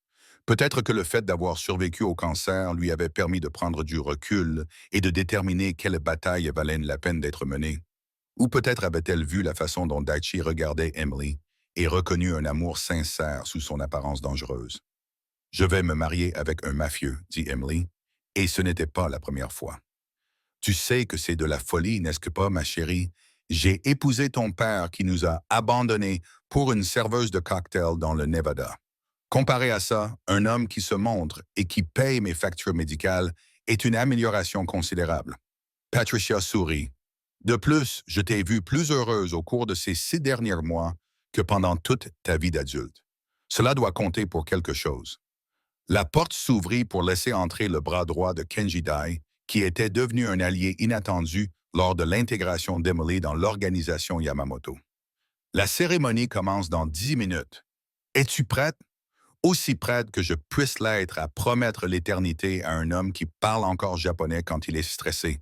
Peut-être que le fait d'avoir survécu au cancer lui avait permis de prendre du recul et de déterminer quelle bataille valait la peine d'être menée. Ou peut-être avait-elle vu la façon dont Daichi regardait Emily et reconnu un amour sincère sous son apparence dangereuse. « Je vais me marier avec un mafieux », dit Emily, et ce n'était pas la première fois. « Tu sais que c'est de la folie, n'est-ce pas, ma chérie? J'ai épousé ton père qui nous a abandonnés pour une serveuse de cocktail dans le Nevada. Comparé à ça, un homme qui se montre et qui paye mes factures médicales est une amélioration considérable. » Patricia sourit. « De plus, je t'ai vue plus heureuse au cours de ces 6 derniers mois que pendant toute ta vie d'adulte. Cela doit compter pour quelque chose. » La porte s'ouvrit pour laisser entrer le bras droit de Kenji Dai, qui était devenu un allié inattendu lors de l'intégration d'Emily dans l'organisation Yamamoto. « La cérémonie commence dans 10 minutes. Es-tu prête? Aussi prête que je puisse l'être à promettre l'éternité à un homme qui parle encore japonais quand il est stressé.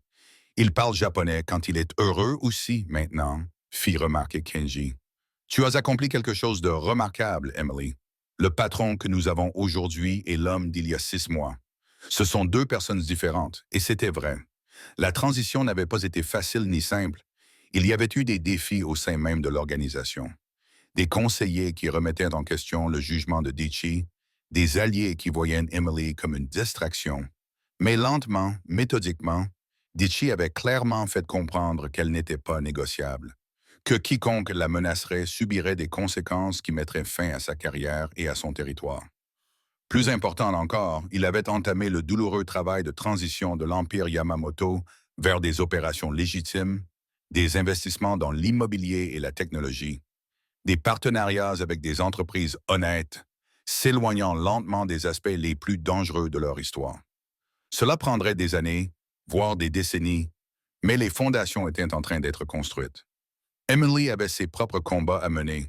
Il parle japonais quand il est heureux aussi, maintenant, » fit remarquer Kenji. « Tu as accompli quelque chose de remarquable, Emily. Le patron que nous avons aujourd'hui est l'homme d'il y a 6 mois. Ce sont 2 personnes différentes, et c'était vrai. La transition n'avait pas été facile ni simple. Il y avait eu des défis au sein même de l'organisation. Des conseillers qui remettaient en question le jugement de Dichi, des alliés qui voyaient Emily comme une distraction. Mais lentement, méthodiquement, Dichi avait clairement fait comprendre qu'elle n'était pas négociable, que quiconque la menacerait subirait des conséquences qui mettraient fin à sa carrière et à son territoire. Plus important encore, il avait entamé le douloureux travail de transition de l'Empire Yamamoto vers des opérations légitimes, des investissements dans l'immobilier et la technologie, des partenariats avec des entreprises honnêtes, s'éloignant lentement des aspects les plus dangereux de leur histoire. Cela prendrait des années, voire des décennies, mais les fondations étaient en train d'être construites. Emily avait ses propres combats à mener,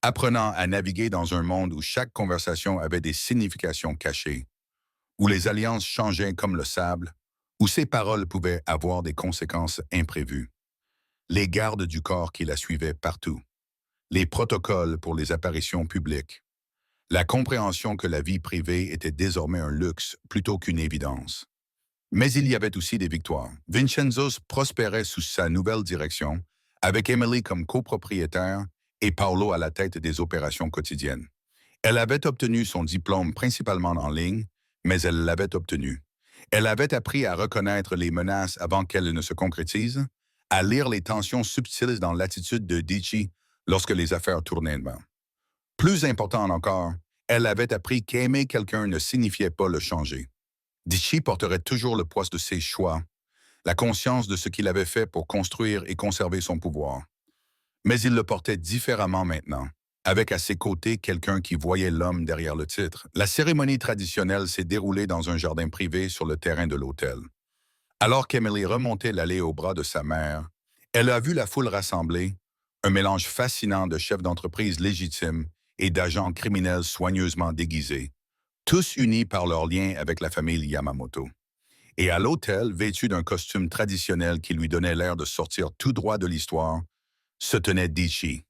apprenant à naviguer dans un monde où chaque conversation avait des significations cachées, où les alliances changeaient comme le sable, où ses paroles pouvaient avoir des conséquences imprévues. Les gardes du corps qui la suivaient partout, les protocoles pour les apparitions publiques, la compréhension que la vie privée était désormais un luxe plutôt qu'une évidence. Mais il y avait aussi des victoires. Vincenzo prospérait sous sa nouvelle direction, avec Emily comme copropriétaire et Paolo à la tête des opérations quotidiennes. Elle avait obtenu son diplôme principalement en ligne, mais elle l'avait obtenu. Elle avait appris à reconnaître les menaces avant qu'elles ne se concrétisent, à lire les tensions subtiles dans l'attitude de Dichi lorsque les affaires tournaient mal. Plus important encore, elle avait appris qu'aimer quelqu'un ne signifiait pas le changer. Dichi porterait toujours le poids de ses choix, la conscience de ce qu'il avait fait pour construire et conserver son pouvoir. Mais il le portait différemment maintenant, avec à ses côtés quelqu'un qui voyait l'homme derrière le titre. La cérémonie traditionnelle s'est déroulée dans un jardin privé sur le terrain de l'hôtel. Alors qu'Emily remontait l'allée au bras de sa mère, elle a vu la foule rassemblée, un mélange fascinant de chefs d'entreprise légitimes et d'agents criminels soigneusement déguisés, tous unis par leur lien avec la famille Yamamoto. Et à l'hôtel, vêtu d'un costume traditionnel qui lui donnait l'air de sortir tout droit de l'histoire, se tenait Dichi.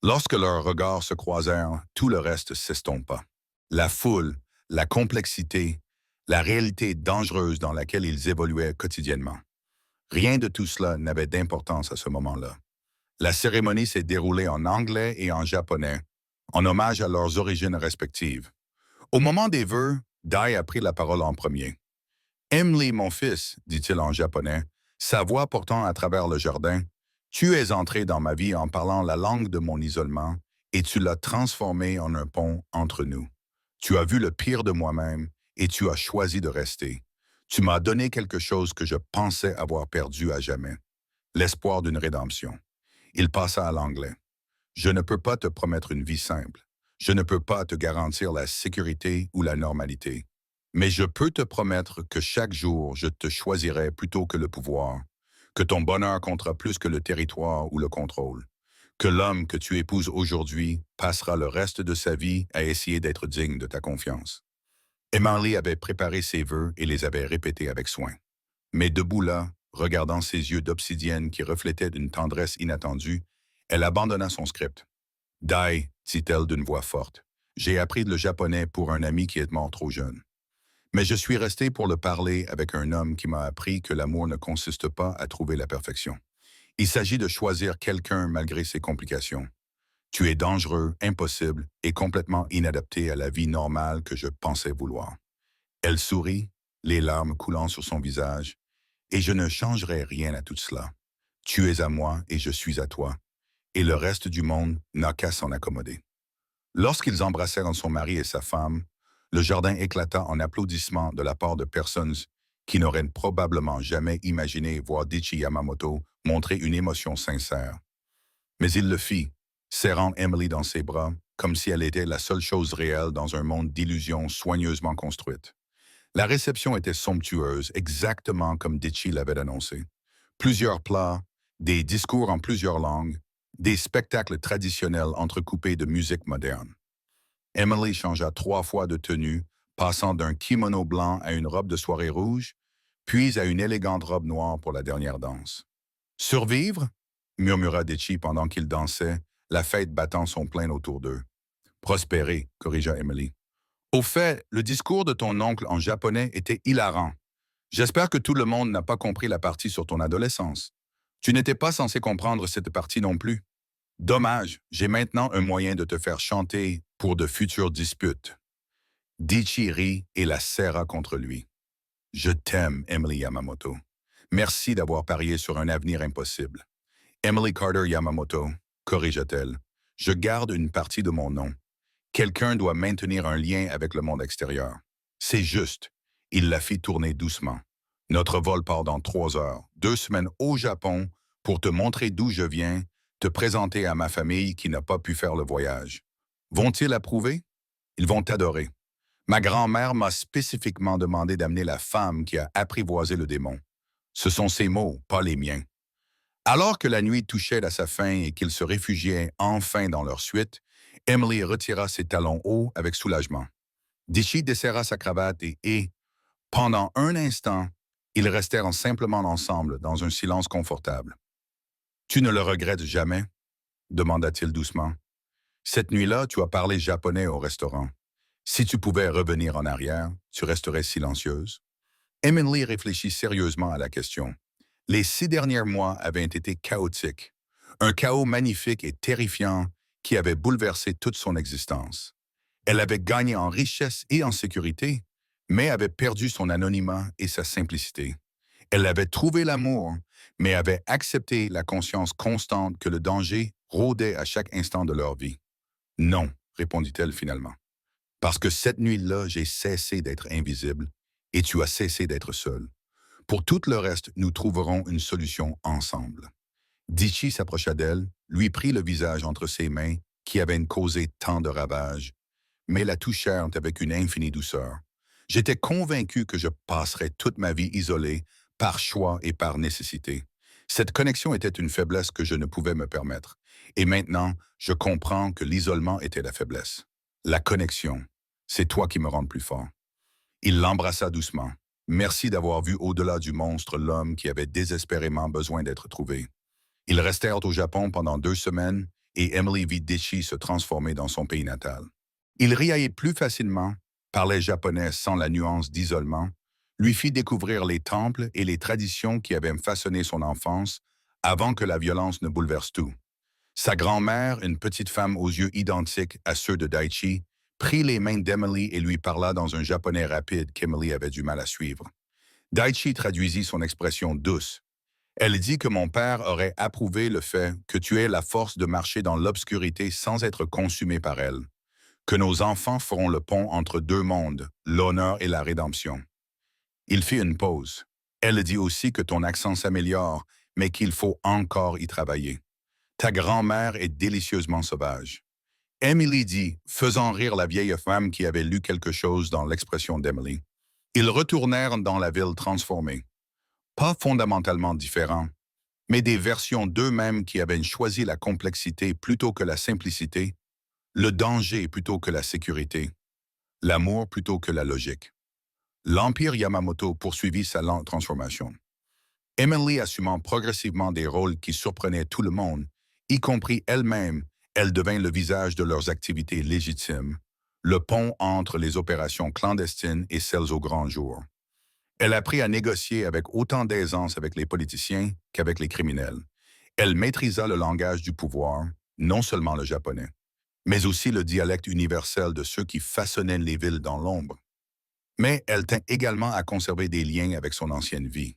Lorsque leurs regards se croisèrent, tout le reste s'estompa. La foule, la complexité, la réalité dangereuse dans laquelle ils évoluaient quotidiennement. Rien de tout cela n'avait d'importance à ce moment-là. La cérémonie s'est déroulée en anglais et en japonais, en hommage à leurs origines respectives. Au moment des vœux, Dai a pris la parole en premier. « Emily, mon fils, dit-il en japonais, sa voix portant à travers le jardin, tu es entré dans ma vie en parlant la langue de mon isolement et tu l'as transformé en un pont entre nous. Tu as vu le pire de moi-même et tu as choisi de rester. Tu m'as donné quelque chose que je pensais avoir perdu à jamais, l'espoir d'une rédemption. Il passa à l'anglais. Je ne peux pas te promettre une vie simple. Je ne peux pas te garantir la sécurité ou la normalité. Mais je peux te promettre que chaque jour, je te choisirai plutôt que le pouvoir, que ton bonheur comptera plus que le territoire ou le contrôle, que l'homme que tu épouses aujourd'hui passera le reste de sa vie à essayer d'être digne de ta confiance. Emily avait préparé ses vœux et les avait répétés avec soin. Mais debout là, regardant ses yeux d'obsidienne qui reflétaient une tendresse inattendue, elle abandonna son script. Dai, dit-elle d'une voix forte, j'ai appris le japonais pour un ami qui est mort trop jeune. Mais je suis resté pour le parler avec un homme qui m'a appris que l'amour ne consiste pas à trouver la perfection. Il s'agit de choisir quelqu'un malgré ses complications. Tu es dangereux, impossible et complètement inadapté à la vie normale que je pensais vouloir. Elle sourit, les larmes coulant sur son visage, et je ne changerai rien à tout cela. Tu es à moi et je suis à toi, et le reste du monde n'a qu'à s'en accommoder. Lorsqu'ils embrassèrent son mari et sa femme, le jardin éclata en applaudissements de la part de personnes qui n'auraient probablement jamais imaginé voir Dichi Yamamoto montrer une émotion sincère. Mais il le fit, serrant Emily dans ses bras, comme si elle était la seule chose réelle dans un monde d'illusions soigneusement construites. La réception était somptueuse, exactement comme Dichi l'avait annoncé. Plusieurs plats, des discours en plusieurs langues, des spectacles traditionnels entrecoupés de musique moderne. Emily changea 3 fois de tenue, passant d'un kimono blanc à une robe de soirée rouge, puis à une élégante robe noire pour la dernière danse. Survivre? Murmura Dichi pendant qu'ils dansaient, la fête battant son plein autour d'eux. Prospérer, corrigea Emily. Au fait, le discours de ton oncle en japonais était hilarant. J'espère que tout le monde n'a pas compris la partie sur ton adolescence. Tu n'étais pas censé comprendre cette partie non plus. Dommage, j'ai maintenant un moyen de te faire chanter pour de futures disputes. Dichi rit et la serra contre lui. Je t'aime, Emily Yamamoto. Merci d'avoir parié sur un avenir impossible. Emily Carter Yamamoto, corrigea-t-elle, je garde une partie de mon nom. Quelqu'un doit maintenir un lien avec le monde extérieur. C'est juste. Il la fit tourner doucement. Notre vol part dans 3 heures, 2 semaines au Japon, pour te montrer d'où je viens, te présenter à ma famille qui n'a pas pu faire le voyage. Vont-ils approuver? Ils vont t'adorer. Ma grand-mère m'a spécifiquement demandé d'amener la femme qui a apprivoisé le démon. Ce sont ses mots, pas les miens. Alors que la nuit touchait à sa fin et qu'ils se réfugiaient enfin dans leur suite, Emily retira ses talons hauts avec soulagement. Dichi desserra sa cravate et, pendant un instant, ils restèrent simplement ensemble dans un silence confortable. « Tu ne le regrettes jamais? » demanda-t-il doucement. « Cette nuit-là, tu as parlé japonais au restaurant. Si tu pouvais revenir en arrière, tu resterais silencieuse? » Emily réfléchit sérieusement à la question. Les 6 derniers mois avaient été chaotiques. Un chaos magnifique et terrifiant qui avait bouleversé toute son existence. Elle avait gagné en richesse et en sécurité, mais avait perdu son anonymat et sa simplicité. Elle avait trouvé l'amour, mais avait accepté la conscience constante que le danger rôdait à chaque instant de leur vie. « Non, répondit-elle finalement. Parce que cette nuit-là, j'ai cessé d'être invisible et tu as cessé d'être seul. Pour tout le reste, nous trouverons une solution ensemble. » Dichi s'approcha d'elle, lui prit le visage entre ses mains qui avaient causé tant de ravages, mais la touchèrent avec une infinie douceur. J'étais convaincu que je passerais toute ma vie isolée, par choix et par nécessité. Cette connexion était une faiblesse que je ne pouvais me permettre. Et maintenant, je comprends que l'isolement était la faiblesse. La connexion, c'est toi qui me rends plus fort. Il l'embrassa doucement. Merci d'avoir vu au-delà du monstre l'homme qui avait désespérément besoin d'être trouvé. Ils restèrent au Japon pendant 2 semaines et Emily vit Dichi se transformer dans son pays natal. Il riait plus facilement, parlait japonais sans la nuance d'isolement, lui fit découvrir les temples et les traditions qui avaient façonné son enfance avant que la violence ne bouleverse tout. Sa grand-mère, une petite femme aux yeux identiques à ceux de Daichi, prit les mains d'Emily et lui parla dans un japonais rapide qu'Emily avait du mal à suivre. Daichi traduisit son expression douce. Elle dit que mon père aurait approuvé le fait que tu aies la force de marcher dans l'obscurité sans être consumé par elle, que nos enfants feront le pont entre deux mondes, l'honneur et la rédemption. Il fit une pause. Elle dit aussi que ton accent s'améliore, mais qu'il faut encore y travailler. Ta grand-mère est délicieusement sauvage. Emily dit, faisant rire la vieille femme qui avait lu quelque chose dans l'expression d'Emily. Ils retournèrent dans la ville transformée. Pas fondamentalement différents, mais des versions d'eux-mêmes qui avaient choisi la complexité plutôt que la simplicité, le danger plutôt que la sécurité, l'amour plutôt que la logique. L'Empire Yamamoto poursuivit sa lente transformation. Emily assumant progressivement des rôles qui surprenaient tout le monde, y compris elle-même, elle devint le visage de leurs activités légitimes, le pont entre les opérations clandestines et celles au grand jour. Elle apprit à négocier avec autant d'aisance avec les politiciens qu'avec les criminels. Elle maîtrisa le langage du pouvoir, non seulement le japonais, mais aussi le dialecte universel de ceux qui façonnaient les villes dans l'ombre. Mais elle tint également à conserver des liens avec son ancienne vie.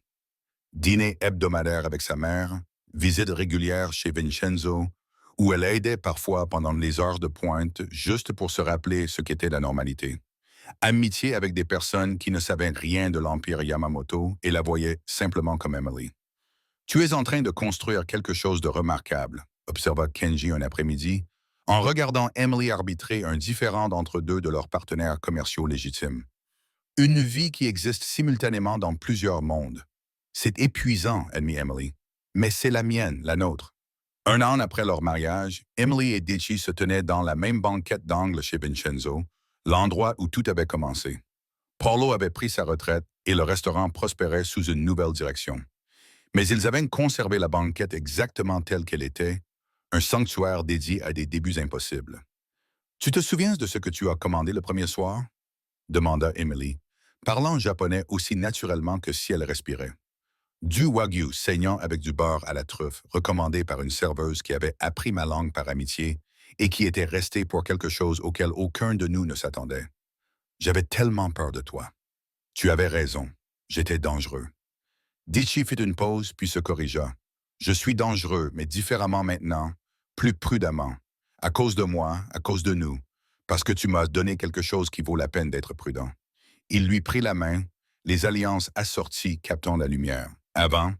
Dîner hebdomadaire avec sa mère, visites régulières chez Vincenzo, où elle aidait parfois pendant les heures de pointe juste pour se rappeler ce qu'était la normalité. Amitié avec des personnes qui ne savaient rien de l'Empire Yamamoto et la voyaient simplement comme Emily. Tu es en train de construire quelque chose de remarquable, observa Kenji un après-midi, en regardant Emily arbitrer un différend entre deux de leurs partenaires commerciaux légitimes. Une vie qui existe simultanément dans plusieurs mondes. C'est épuisant, admit Emily, mais c'est la mienne, la nôtre. Un an après leur mariage, Emily et Daichi se tenaient dans la même banquette d'angle chez Vincenzo, l'endroit où tout avait commencé. Paulo avait pris sa retraite et le restaurant prospérait sous une nouvelle direction. Mais ils avaient conservé la banquette exactement telle qu'elle était, un sanctuaire dédié à des débuts impossibles. « Tu te souviens de ce que tu as commandé le premier soir ?» demanda Emily, parlant japonais aussi naturellement que si elle respirait. Du wagyu saignant avec du beurre à la truffe, recommandé par une serveuse qui avait appris ma langue par amitié et qui était restée pour quelque chose auquel aucun de nous ne s'attendait. J'avais tellement peur de toi. Tu avais raison. J'étais dangereux. Daichi fit une pause puis se corrigea. Je suis dangereux, mais différemment maintenant, plus prudemment. À cause de moi, à cause de nous, parce que tu m'as donné quelque chose qui vaut la peine d'être prudent. Il lui prit la main, les alliances assorties captant la lumière. Avant,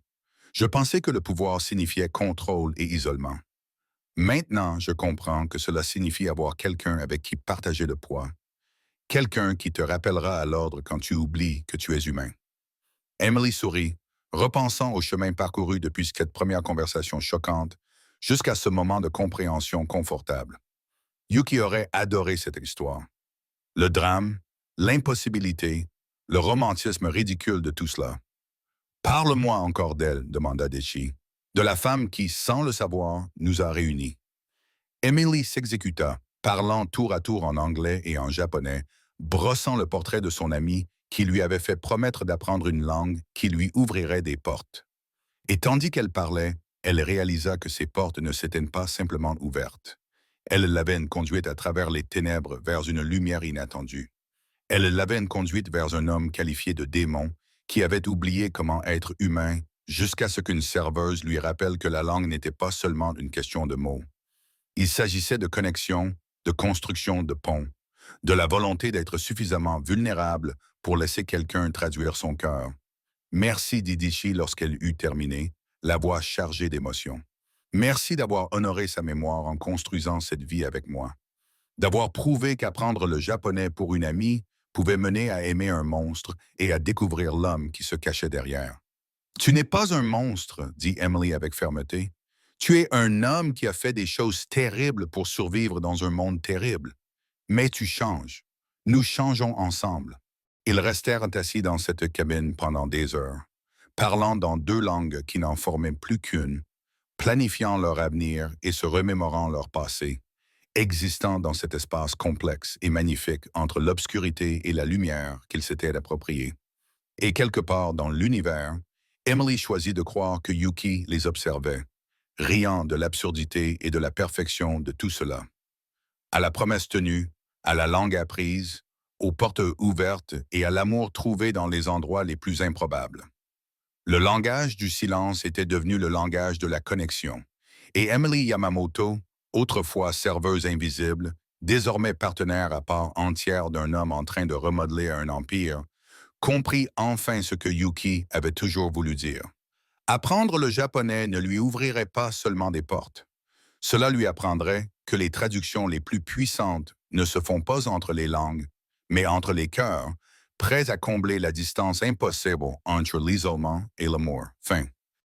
je pensais que le pouvoir signifiait contrôle et isolement. Maintenant, je comprends que cela signifie avoir quelqu'un avec qui partager le poids. Quelqu'un qui te rappellera à l'ordre quand tu oublies que tu es humain. Emily sourit, repensant au chemin parcouru depuis cette première conversation choquante jusqu'à ce moment de compréhension confortable. Yuki aurait adoré cette histoire. Le drame, l'impossibilité, le romantisme ridicule de tout cela. « Parle-moi encore d'elle, demanda Daichi, de la femme qui, sans le savoir, nous a réunis. » Emily s'exécuta, parlant tour à tour en anglais et en japonais, brossant le portrait de son ami qui lui avait fait promettre d'apprendre une langue qui lui ouvrirait des portes. Et tandis qu'elle parlait, elle réalisa que ces portes ne s'étaient pas simplement ouvertes. Elle l'avait conduite à travers les ténèbres vers une lumière inattendue. Elle l'avait conduite vers un homme qualifié de démon qui avait oublié comment être humain jusqu'à ce qu'une serveuse lui rappelle que la langue n'était pas seulement une question de mots. Il s'agissait de connexion, de construction de ponts, de la volonté d'être suffisamment vulnérable pour laisser quelqu'un traduire son cœur. Merci, dit Daichi lorsqu'elle eut terminé, la voix chargée d'émotion. Merci d'avoir honoré sa mémoire en construisant cette vie avec moi. D'avoir prouvé qu'apprendre le japonais pour une amie pouvait mener à aimer un monstre et à découvrir l'homme qui se cachait derrière. « Tu n'es pas un monstre, dit Emily avec fermeté. Tu es un homme qui a fait des choses terribles pour survivre dans un monde terrible. Mais tu changes. Nous changeons ensemble. » Ils restèrent assis dans cette cabine pendant des heures, parlant dans deux langues qui n'en formaient plus qu'une, planifiant leur avenir et se remémorant leur passé, existant dans cet espace complexe et magnifique entre l'obscurité et la lumière qu'ils s'étaient appropriés. Et quelque part dans l'univers, Emily choisit de croire que Yuki les observait, riant de l'absurdité et de la perfection de tout cela. À la promesse tenue, à la langue apprise, aux portes ouvertes et à l'amour trouvé dans les endroits les plus improbables. Le langage du silence était devenu le langage de la connexion. Et Emily Yamamoto, autrefois serveuse invisible, désormais partenaire à part entière d'un homme en train de remodeler un empire, comprit enfin ce que Yuki avait toujours voulu dire. Apprendre le japonais ne lui ouvrirait pas seulement des portes. Cela lui apprendrait que les traductions les plus puissantes ne se font pas entre les langues, mais entre les cœurs, prêts à combler la distance impossible entre l'isolement et l'amour. Fin.